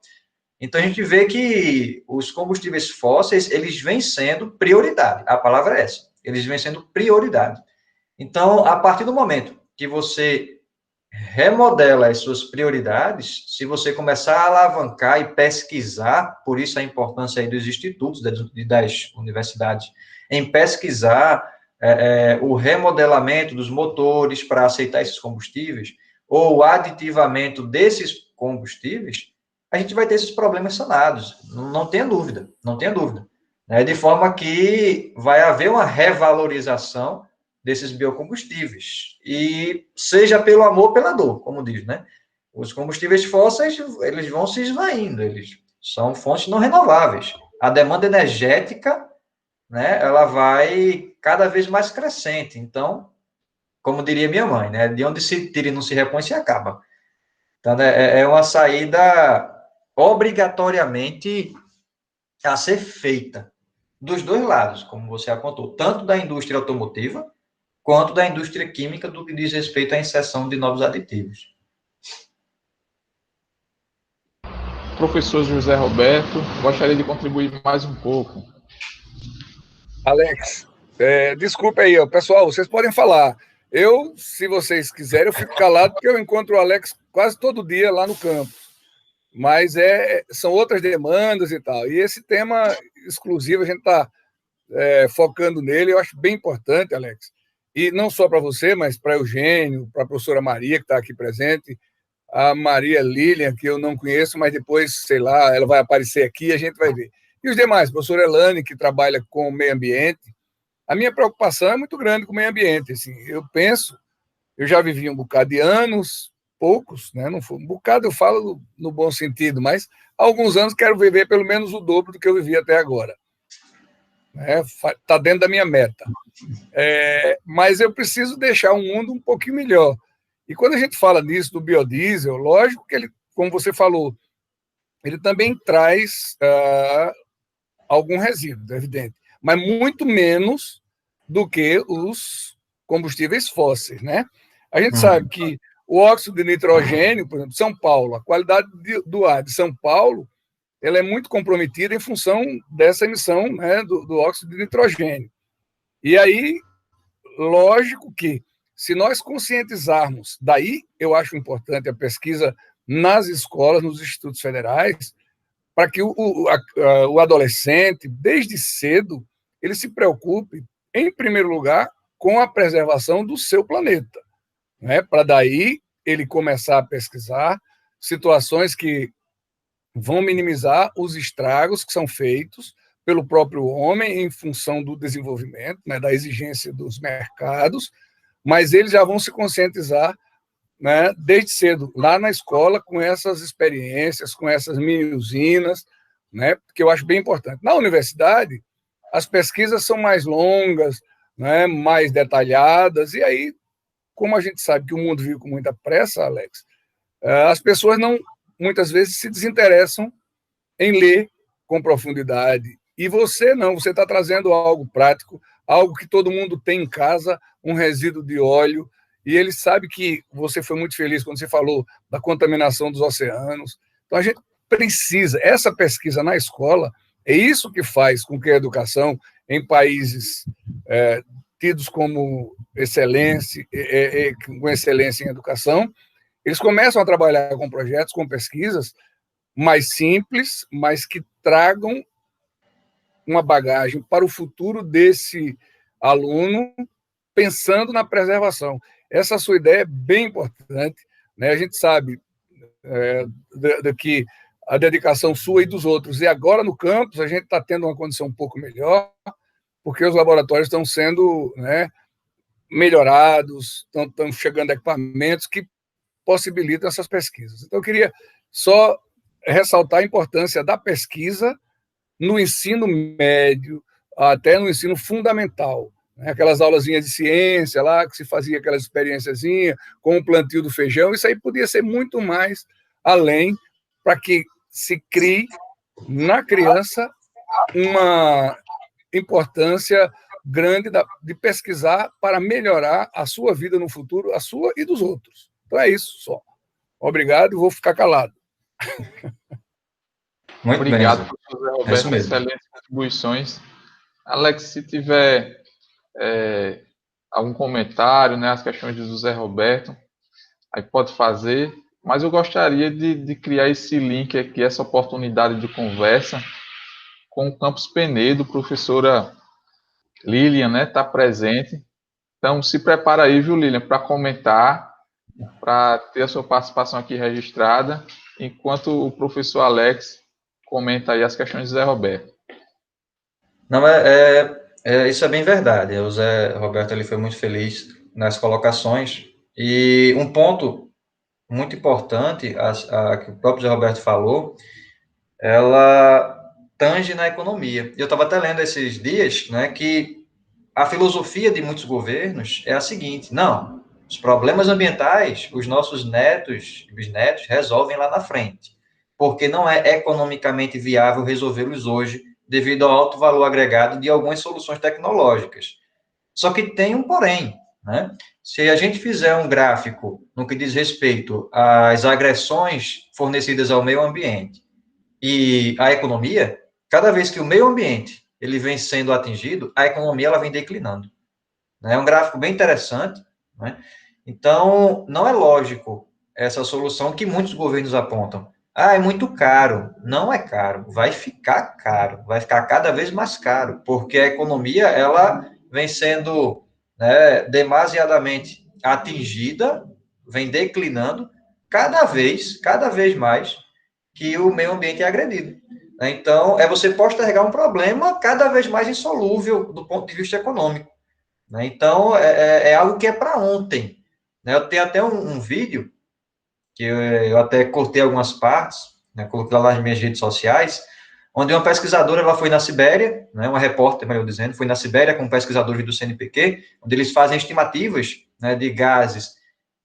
Então, a gente vê que os combustíveis fósseis, eles vêm sendo prioridade. A palavra é essa. Eles vêm sendo prioridade. Então, a partir do momento que você remodela as suas prioridades, se você começar a alavancar e pesquisar, por isso a importância aí dos institutos, das universidades, em pesquisar o remodelamento dos motores para aceitar esses combustíveis, ou o aditivamento desses combustíveis, a gente vai ter esses problemas sanados, não tenha dúvida, não tenha dúvida. Né? De forma que vai haver uma revalorização desses biocombustíveis, e seja pelo amor ou pela dor, como diz, né? Os combustíveis fósseis, eles vão se esvaindo, eles são fontes não renováveis. A demanda energética, né, ela vai cada vez mais crescente. Então, como diria minha mãe, né, de onde se tira e não se repõe, se acaba. Então, né, é uma saída obrigatoriamente a ser feita dos dois lados, como você apontou, tanto da indústria automotiva, quanto da indústria química do que diz respeito à inserção de novos aditivos. Professor José Roberto, gostaria de contribuir mais um pouco. Alex, desculpa aí, pessoal, vocês podem falar. Eu, se vocês quiserem, eu fico calado, porque eu encontro o Alex quase todo dia lá no campo. Mas são outras demandas e tal. E esse tema exclusivo, a gente está focando nele, eu acho bem importante, Alex. E não só para você, mas para Eugênio, para a professora Maria, que está aqui presente, a Maria Lilian, que eu não conheço, mas depois, sei lá, ela vai aparecer aqui e a gente vai ver. E os demais, professora Elane, que trabalha com o meio ambiente. A minha preocupação é muito grande com o meio ambiente. Assim, eu já vivi um bocado de anos, poucos, né? Não foi um bocado, eu falo no bom sentido, mas há alguns anos quero viver pelo menos o dobro do que eu vivi até agora. Está dentro da minha meta. Mas eu preciso deixar um mundo um pouquinho melhor. E quando a gente fala nisso do biodiesel, lógico que ele, como você falou, ele também traz algum resíduo, é evidente, mas muito menos do que os combustíveis fósseis, né? A gente sabe que o óxido de nitrogênio, por exemplo, São Paulo, a qualidade do ar de São Paulo, ela é muito comprometida em função dessa emissão, né, do óxido de nitrogênio. E aí, lógico que, se nós conscientizarmos, daí eu acho importante a pesquisa nas escolas, nos institutos federais, para que o adolescente, desde cedo, ele se preocupe, em primeiro lugar, com a preservação do seu planeta, né? Para daí ele começar a pesquisar situações que vão minimizar os estragos que são feitos pelo próprio homem em função do desenvolvimento, né, da exigência dos mercados, mas eles já vão se conscientizar, né, desde cedo, lá na escola, com essas experiências, com essas mini-usinas, né, que eu acho bem importante. Na universidade, as pesquisas são mais longas, né, mais detalhadas, e aí, como a gente sabe que o mundo vive com muita pressa, Alex, as pessoas não, muitas vezes, se desinteressam em ler com profundidade. E você não, você está trazendo algo prático, algo que todo mundo tem em casa, um resíduo de óleo, e ele sabe que você foi muito feliz quando você falou da contaminação dos oceanos. Então, a gente precisa, essa pesquisa na escola, é isso que faz com que a educação em países tidos como excelência, com excelência em educação, eles começam a trabalhar com projetos, com pesquisas mais simples, mas que tragam uma bagagem para o futuro desse aluno, pensando na preservação. Essa sua ideia é bem importante, né? A gente sabe que a dedicação sua e dos outros. E agora, no campus, a gente está tendo uma condição um pouco melhor, porque os laboratórios estão sendo, né, melhorados, estão chegando equipamentos que possibilitam essas pesquisas. Então, eu queria só ressaltar a importância da pesquisa no ensino médio, até no ensino fundamental. Aquelas aulazinhas de ciência lá, que se fazia aquela experiênciazinha com o plantio do feijão, isso aí podia ser muito mais além, para que se crie na criança uma importância grande de pesquisar para melhorar a sua vida no futuro, a sua e dos outros. Então é isso só. Obrigado, vou ficar calado. Muito obrigado, professor Roberto, excelentes contribuições. Alex, se tiver algum comentário, né, as questões de José Roberto, aí pode fazer, mas eu gostaria de criar esse link aqui, essa oportunidade de conversa com o Campus Penedo, professora Lilian, né, está presente. Então, se prepara aí, viu, Lilian, para comentar, para ter a sua participação aqui registrada, enquanto o professor Alex comenta aí as questões de Zé Roberto. Não, isso é bem verdade. O Zé Roberto ele foi muito feliz nas colocações. E um ponto muito importante, que o próprio Zé Roberto falou, ela tange na economia. Eu estava até lendo esses dias, né, que a filosofia de muitos governos é a seguinte: não, os problemas ambientais, os nossos netos e bisnetos resolvem lá na frente, porque não é economicamente viável resolvê-los hoje, devido ao alto valor agregado de algumas soluções tecnológicas. Só que tem um porém. né? Se a gente fizer um gráfico no que diz respeito às agressões fornecidas ao meio ambiente e à economia, cada vez que o meio ambiente ele vem sendo atingido, a economia ela vem declinando. É um gráfico bem interessante, né? Então, não é lógico essa solução que muitos governos apontam. Ah, é muito caro. Não é caro, vai ficar caro, vai ficar cada vez mais caro, porque a economia, ela vem sendo, né, demasiadamente atingida, vem declinando, cada vez mais, que o meio ambiente é agredido. Então, é você postergar um problema cada vez mais insolúvel do ponto de vista econômico. Então, é algo que é para ontem. Eu tenho até um vídeo, que eu até cortei algumas partes, né, coloquei lá nas minhas redes sociais, onde uma pesquisadora ela foi na Sibéria, né, uma repórter, melhor dizendo, foi na Sibéria com pesquisadores do CNPq, onde eles fazem estimativas, né, de gases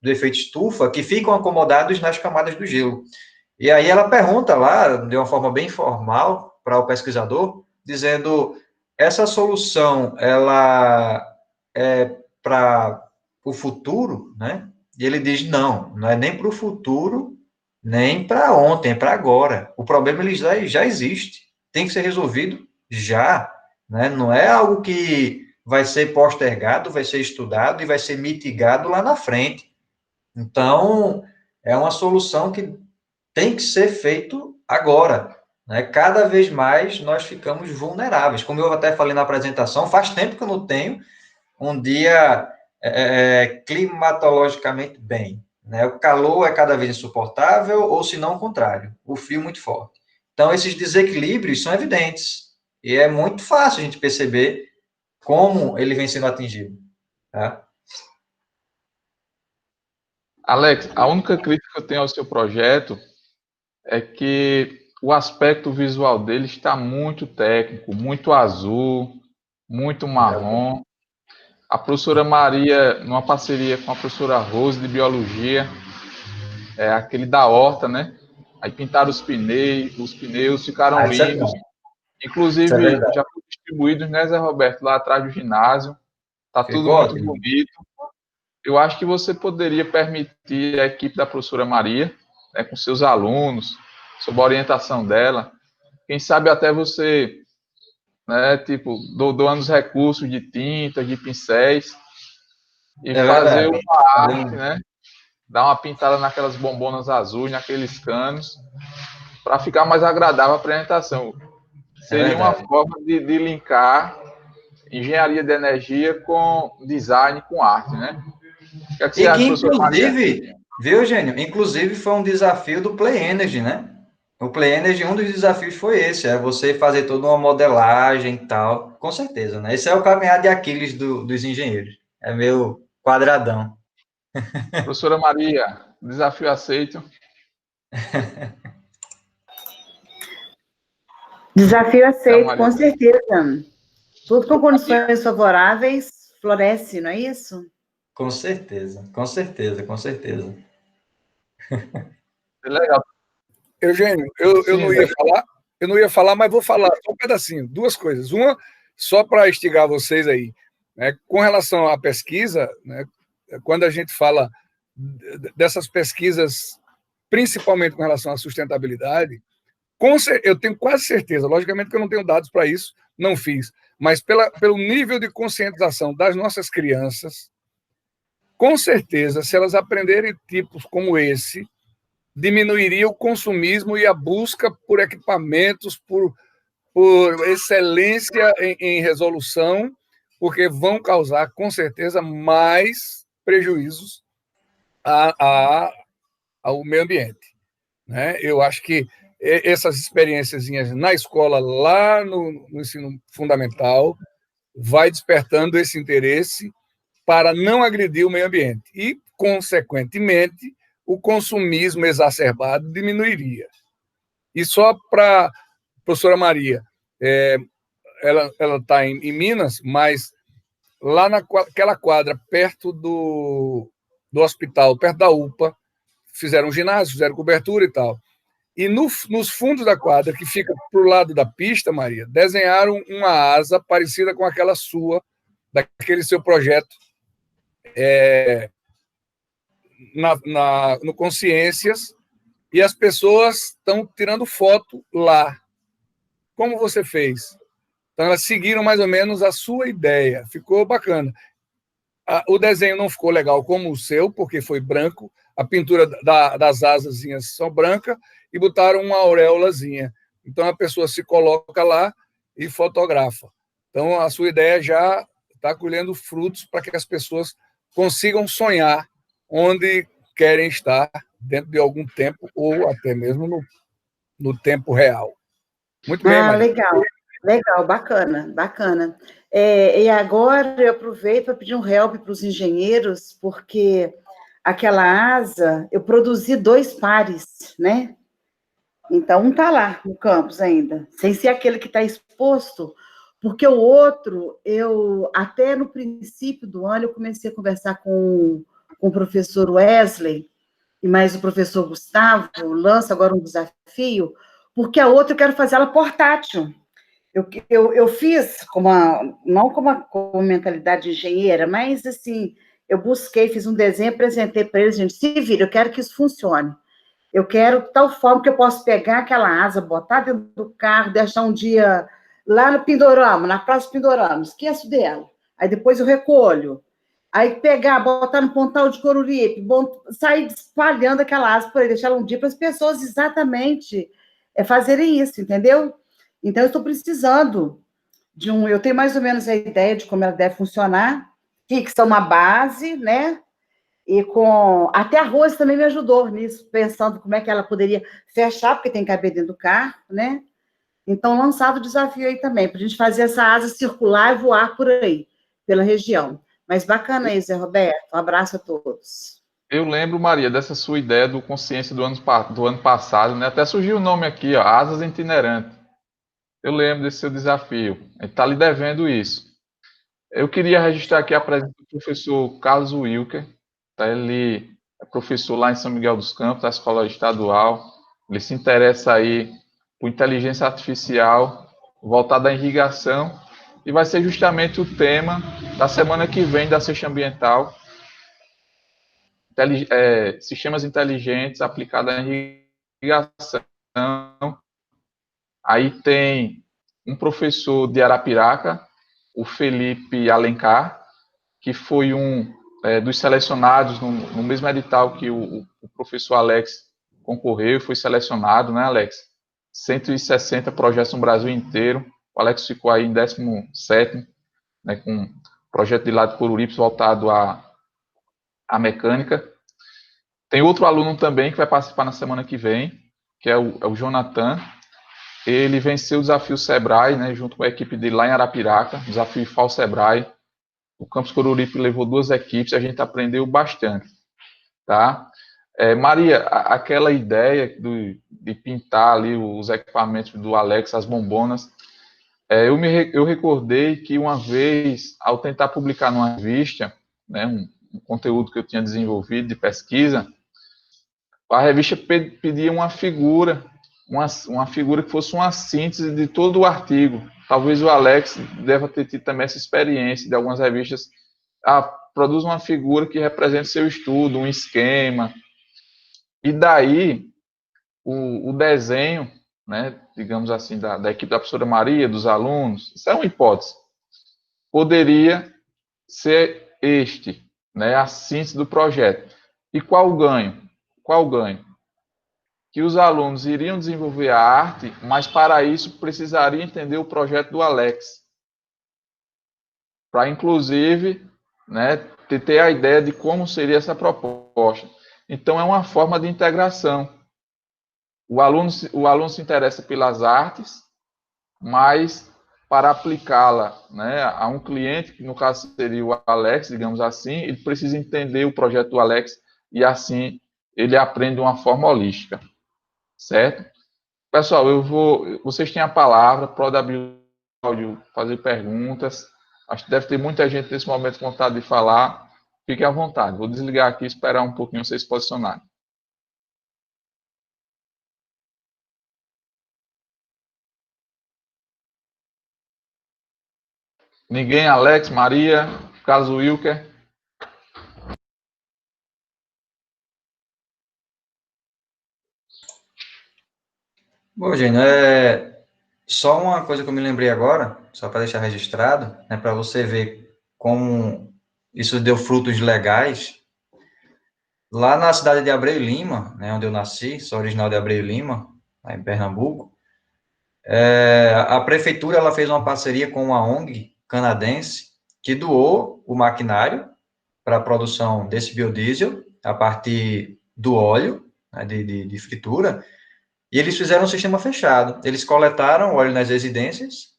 do efeito estufa que ficam acomodados nas camadas do gelo. E aí ela pergunta lá, de uma forma bem informal, para o pesquisador, dizendo, essa solução, ela é para o futuro, né? E ele diz, não é nem para o futuro, nem para ontem, é para agora. O problema ele já existe, tem que ser resolvido já, né? Não é algo que vai ser postergado, vai ser estudado e vai ser mitigado lá na frente. Então, é uma solução que tem que ser feito agora, né? Cada vez mais nós ficamos vulneráveis. Como eu até falei na apresentação, faz tempo que eu não tenho um dia climatologicamente bem, né? O calor é cada vez insuportável, ou se não o contrário, o frio muito forte. Então, esses desequilíbrios são evidentes, e é muito fácil a gente perceber como ele vem sendo atingido, tá? Alex, a única crítica que eu tenho ao seu projeto é que o aspecto visual dele está muito técnico, muito azul, muito marrom. A professora Maria, numa parceria com a professora Rose de Biologia, aquele da horta, né? Aí pintaram os pneus ficaram Isso é lindos. bom. Isso é Inclusive, verdade. já foi distribuído, né, Zé Roberto, lá atrás do ginásio. Tá tudo Ficou muito ótimo. bonito. Eu acho que você poderia permitir a equipe da professora Maria, né, com seus alunos, sob a orientação dela, quem sabe até você, né, tipo, doando os recursos de tinta, de pincéis, e É fazer verdade. uma arte, né, dar uma pintada naquelas bombonas azuis, naqueles canos, para ficar mais agradável a apresentação. É Seria uma verdade. forma de linkar engenharia de energia com design, com arte, né? O que é que você E que, acha, professora Maria? inclusive, viu, Eugênio? Inclusive, foi um desafio do Play Energy, né? O Play Energy, um dos desafios foi esse, é você fazer toda uma modelagem e tal. Com certeza, né? Esse é o calcanhar de Aquiles dos engenheiros. É meu quadradão. Professora Maria, desafio aceito. Desafio Então, aceito, Maria, com certeza. Tudo com condições favoráveis floresce, não é isso? Com certeza, com certeza, com certeza. é legal. Eugênio, eu Sim, não Zé. ia falar, mas vou falar só um pedacinho. Duas coisas. Uma, só para instigar vocês aí, né? Com relação à pesquisa, né? Quando a gente fala dessas pesquisas, principalmente com relação à sustentabilidade, eu tenho quase certeza, logicamente que eu não tenho dados para isso, não fiz, mas pelo nível de conscientização das nossas crianças, com certeza, se elas aprenderem tipos como esse, diminuiria o consumismo e a busca por equipamentos, por excelência em resolução, porque vão causar, com certeza, mais prejuízos ao meio ambiente. Né? Eu acho que essas experiências na escola, lá no ensino fundamental, vai despertando esse interesse para não agredir o meio ambiente. E, consequentemente, o consumismo exacerbado diminuiria. E só para a professora Maria, ela está em Minas, mas lá naquela quadra, perto do hospital, perto da UPA, fizeram um ginásio, fizeram cobertura e tal. E nos fundos da quadra, que fica para o lado da pista, Maria, desenharam uma asa parecida com aquela sua, daquele seu projeto no Consciências, e as pessoas estão tirando foto lá. Como você fez? Então, elas seguiram mais ou menos a sua ideia. Ficou bacana. O desenho não ficou legal como o seu, porque foi branco. A pintura das asazinhas são branca e botaram uma auréolazinha. Então, a pessoa se coloca lá e fotografa. Então, a sua ideia já está colhendo frutos para que as pessoas consigam sonhar onde querem estar dentro de algum tempo ou até mesmo no tempo real. Muito bem, Maria. Legal, legal, bacana, bacana. E agora eu aproveito para pedir um help para os engenheiros, porque aquela asa, eu produzi 2 pares, né? Então, um está lá no campus ainda, sem ser aquele que está exposto, porque o outro, até no princípio do ano, eu comecei a conversar com o professor Wesley, e mais o professor Gustavo, lança agora um desafio, porque a outra eu quero fazer ela portátil. Eu fiz não com mentalidade de engenheira, mas assim, eu busquei, fiz um desenho, apresentei para eles, gente, se vira, eu quero que isso funcione. Eu quero de tal forma que eu possa pegar aquela asa, botar dentro do carro, deixar um dia lá no Pindorama, na Praça Pindorama, esqueço dela. Aí depois eu recolho. Aí pegar, botar no Pontal de Coruripe, sair espalhando aquela asa por aí, deixar ela um dia para as pessoas exatamente fazerem isso, entendeu? Então, eu estou precisando eu tenho mais ou menos a ideia de como ela deve funcionar, fixa uma base, né? E até a Rose também me ajudou nisso, pensando como é que ela poderia fechar, porque tem que caber dentro do carro, né? Então, lançado o desafio aí também, para a gente fazer essa asa circular e voar por aí, pela região. Mas bacana aí, Zé Roberto. Um abraço a todos. Eu lembro, Maria, dessa sua ideia do Consciência do ano passado, né? Até surgiu o nome aqui, ó, Asas Itinerantes. Eu lembro desse seu desafio. A gente está lhe devendo isso. Eu queria registrar aqui a presença do professor Carlos Wilker. Tá? Ele é professor lá em São Miguel dos Campos, da Escola Estadual. Ele se interessa aí por inteligência artificial voltada à irrigação e vai ser justamente o tema da semana que vem da Sexta Ambiental, sistemas inteligentes aplicados à irrigação. Aí tem um professor de Arapiraca, o Felipe Alencar, que foi dos selecionados no mesmo edital que o professor Alex concorreu, foi selecionado, né, Alex? 160 projetos no Brasil inteiro. O Alex ficou aí em 17º, né, com um projeto de lá de Coruripe voltado à mecânica. Tem outro aluno também que vai participar na semana que vem, que é o Jonathan. Ele venceu o desafio Sebrae, né, junto com a equipe dele lá em Arapiraca, desafio FAO Sebrae. O Campus Coruripe levou 2 equipes, a gente aprendeu bastante, tá? Maria, aquela ideia de pintar ali os equipamentos do Alex, as bombonas, eu recordei que uma vez, ao tentar publicar numa revista, né, um conteúdo que eu tinha desenvolvido de pesquisa, a revista pedia uma figura, uma figura que fosse uma síntese de todo o artigo. Talvez o Alex deva ter tido também essa experiência de algumas revistas. Produz uma figura que represente seu estudo, um esquema. E daí, o desenho, né, digamos assim, da equipe da professora Maria, dos alunos, isso é uma hipótese, poderia ser né, a síntese do projeto. E qual o ganho? Qual o ganho? Que os alunos iriam desenvolver a arte, mas para isso precisariam entender o projeto do Alex. Para, inclusive, né, ter a ideia de como seria essa proposta. Então, é uma forma de integração. O aluno se interessa pelas artes, mas para aplicá-la, né, a um cliente, que no caso seria o Alex, digamos assim, ele precisa entender o projeto do Alex e assim ele aprende de uma forma holística. Certo? Pessoal, vocês têm a palavra, pode abrir o áudio, fazer perguntas. Acho que deve ter muita gente nesse momento com vontade de falar. Fiquem à vontade. Vou desligar aqui e esperar um pouquinho vocês se posicionarem. Ninguém? Alex, Maria, Carlos Wilker? Bom, Gênio, só uma coisa que eu me lembrei agora, só para deixar registrado, né, para você ver como isso deu frutos legais. Lá na cidade de Abreu Lima, né, onde eu nasci, sou original de Abreu Lima, lá em Pernambuco, a prefeitura ela fez uma parceria com uma ONG canadense que doou o maquinário para a produção desse biodiesel a partir do óleo, né, de fritura, e eles fizeram um sistema fechado. Eles coletaram óleo nas residências,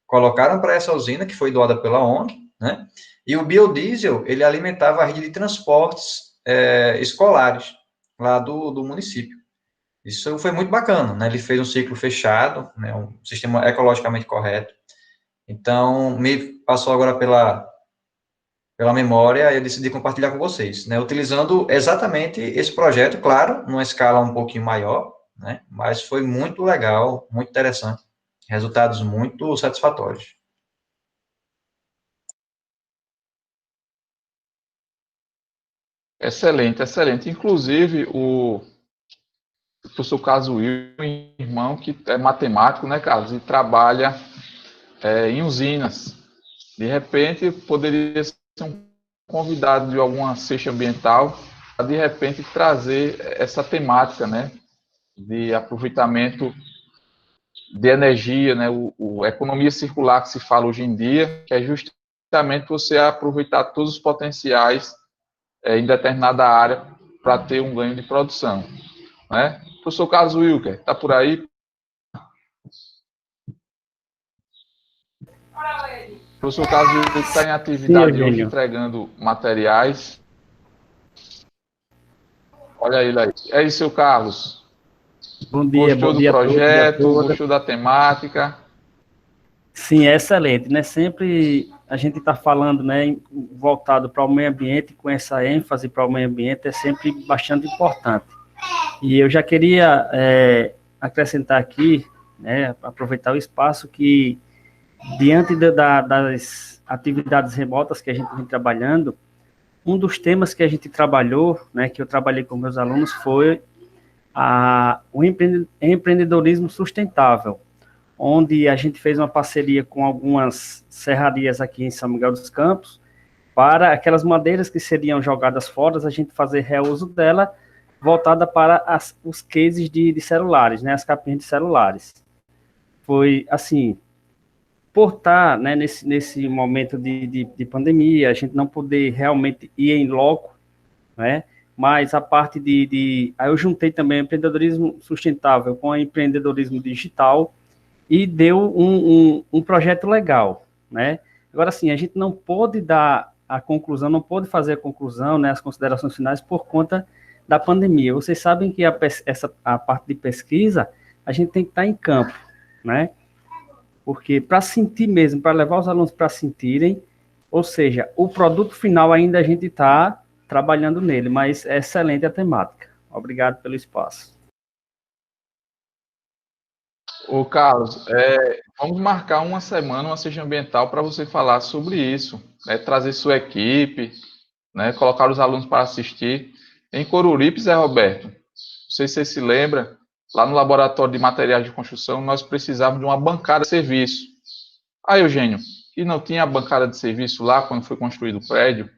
colocaram para essa usina, que foi doada pela ONG, né? E o biodiesel, ele alimentava a rede de transportes escolares lá do município. Isso foi muito bacana, né? Ele fez um ciclo fechado, né? Um sistema ecologicamente correto. Então, me passou agora pela memória e eu decidi compartilhar com vocês, né? Utilizando exatamente esse projeto, claro, numa escala um pouquinho maior, né? Mas foi muito legal, muito interessante. Resultados muito satisfatórios. Excelente, excelente. Inclusive, o professor Casuílio, um irmão que é matemático, né, Carlos, e trabalha em usinas. De repente, poderia ser um convidado de alguma cesta ambiental para, de repente, trazer essa temática, né, de aproveitamento de energia, né, a economia circular que se fala hoje em dia, que é justamente você aproveitar todos os potenciais em determinada área para ter um ganho de produção, né? Professor Carlos Wilker, está por aí? Professor Carlos Wilker está em atividade hoje entregando materiais. Olha ele aí. É isso, seu Carlos. Bom dia, Gostou do projeto? Gostou da temática? Sim, é excelente, né? Sempre a gente está falando, né, voltado para o meio ambiente, com essa ênfase para o meio ambiente, é sempre bastante importante. E eu já queria acrescentar aqui, né, aproveitar o espaço que, diante das atividades remotas que a gente vem trabalhando, um dos temas que a gente trabalhou, né, que eu trabalhei com meus alunos, foi o empreendedorismo sustentável, onde a gente fez uma parceria com algumas serrarias aqui em São Miguel dos Campos, para aquelas madeiras que seriam jogadas fora, a gente fazer reuso dela, voltada para os cases de celulares, né, as capinhas de celulares. Foi, assim, por estar, né, nesse momento de pandemia, a gente não poder realmente ir em loco, né, mas a parte aí eu juntei também empreendedorismo sustentável com empreendedorismo digital, e deu um projeto legal, né? Agora, sim, a gente não pôde dar a conclusão, não pôde fazer a conclusão, né, as considerações finais, por conta da pandemia. Vocês sabem que a parte de pesquisa, a gente tem que estar em campo, né? Porque para sentir mesmo, para levar os alunos para sentirem, ou seja, o produto final ainda a gente está trabalhando nele, mas é excelente a temática. Obrigado pelo espaço. Ô, Carlos, vamos marcar uma semana, uma sessão ambiental, para você falar sobre isso, né? Trazer sua equipe, né? Colocar os alunos para assistir. Em Coruripe, Zé Roberto, não sei se você se lembra, lá no laboratório de materiais de construção, nós precisávamos de uma bancada de serviço. Aí, Eugênio, e não tinha a bancada de serviço lá quando foi construído o prédio?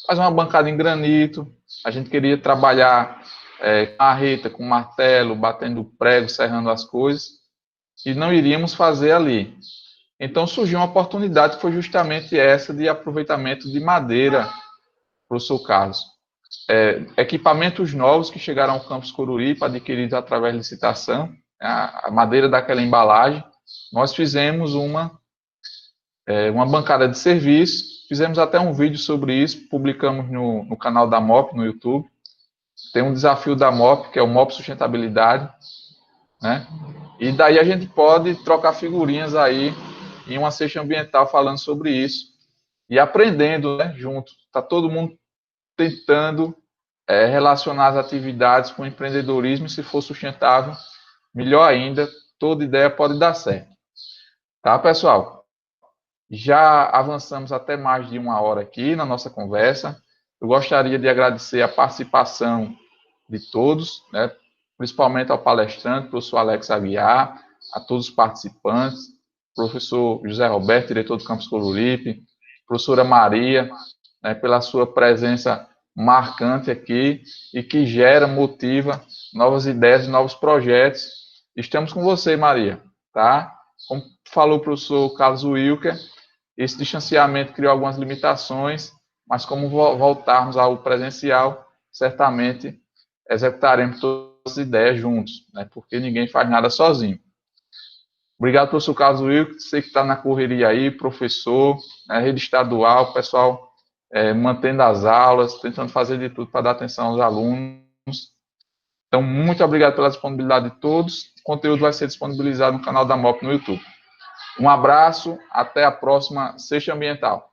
Faz uma bancada em granito, a gente queria trabalhar com marreta, com martelo, batendo prego, serrando as coisas, e não iríamos fazer ali. Então surgiu uma oportunidade que foi justamente essa de aproveitamento de madeira, professor Carlos. Equipamentos novos que chegaram ao campus Coruripe, adquiridos através de licitação, a madeira daquela embalagem. Nós fizemos uma bancada de serviço, fizemos até um vídeo sobre isso, publicamos no canal da MOP, no YouTube. Tem um desafio da MOP, que é o MOP Sustentabilidade, né? E daí a gente pode trocar figurinhas aí em uma sessão ambiental falando sobre isso e aprendendo, né, junto. Está todo mundo tentando relacionar as atividades com o empreendedorismo, e se for sustentável, melhor ainda, toda ideia pode dar certo. Tá, pessoal? Já avançamos até mais de uma hora aqui na nossa conversa. Eu gostaria de agradecer a participação de todos, né? principalmente ao palestrante, professor Alex Aguiar, a todos os participantes, professor José Roberto, diretor do Campus Coruripe, professora Maria, né, pela sua presença marcante aqui e que gera, motiva novas ideias e novos projetos. Estamos com você, Maria, tá? Como falou o professor Carlos Wilker, esse distanciamento criou algumas limitações, mas como voltarmos ao presencial, certamente executaremos todas as ideias juntos, né? Porque ninguém faz nada sozinho. Obrigado, professor Carlos Wilker, você que está na correria aí, professor, né, rede estadual, pessoal mantendo as aulas, tentando fazer de tudo para dar atenção aos alunos. Então, muito obrigado pela disponibilidade de todos. O conteúdo vai ser disponibilizado no canal da MOP no YouTube. Um abraço, até a próxima Sexta Ambiental.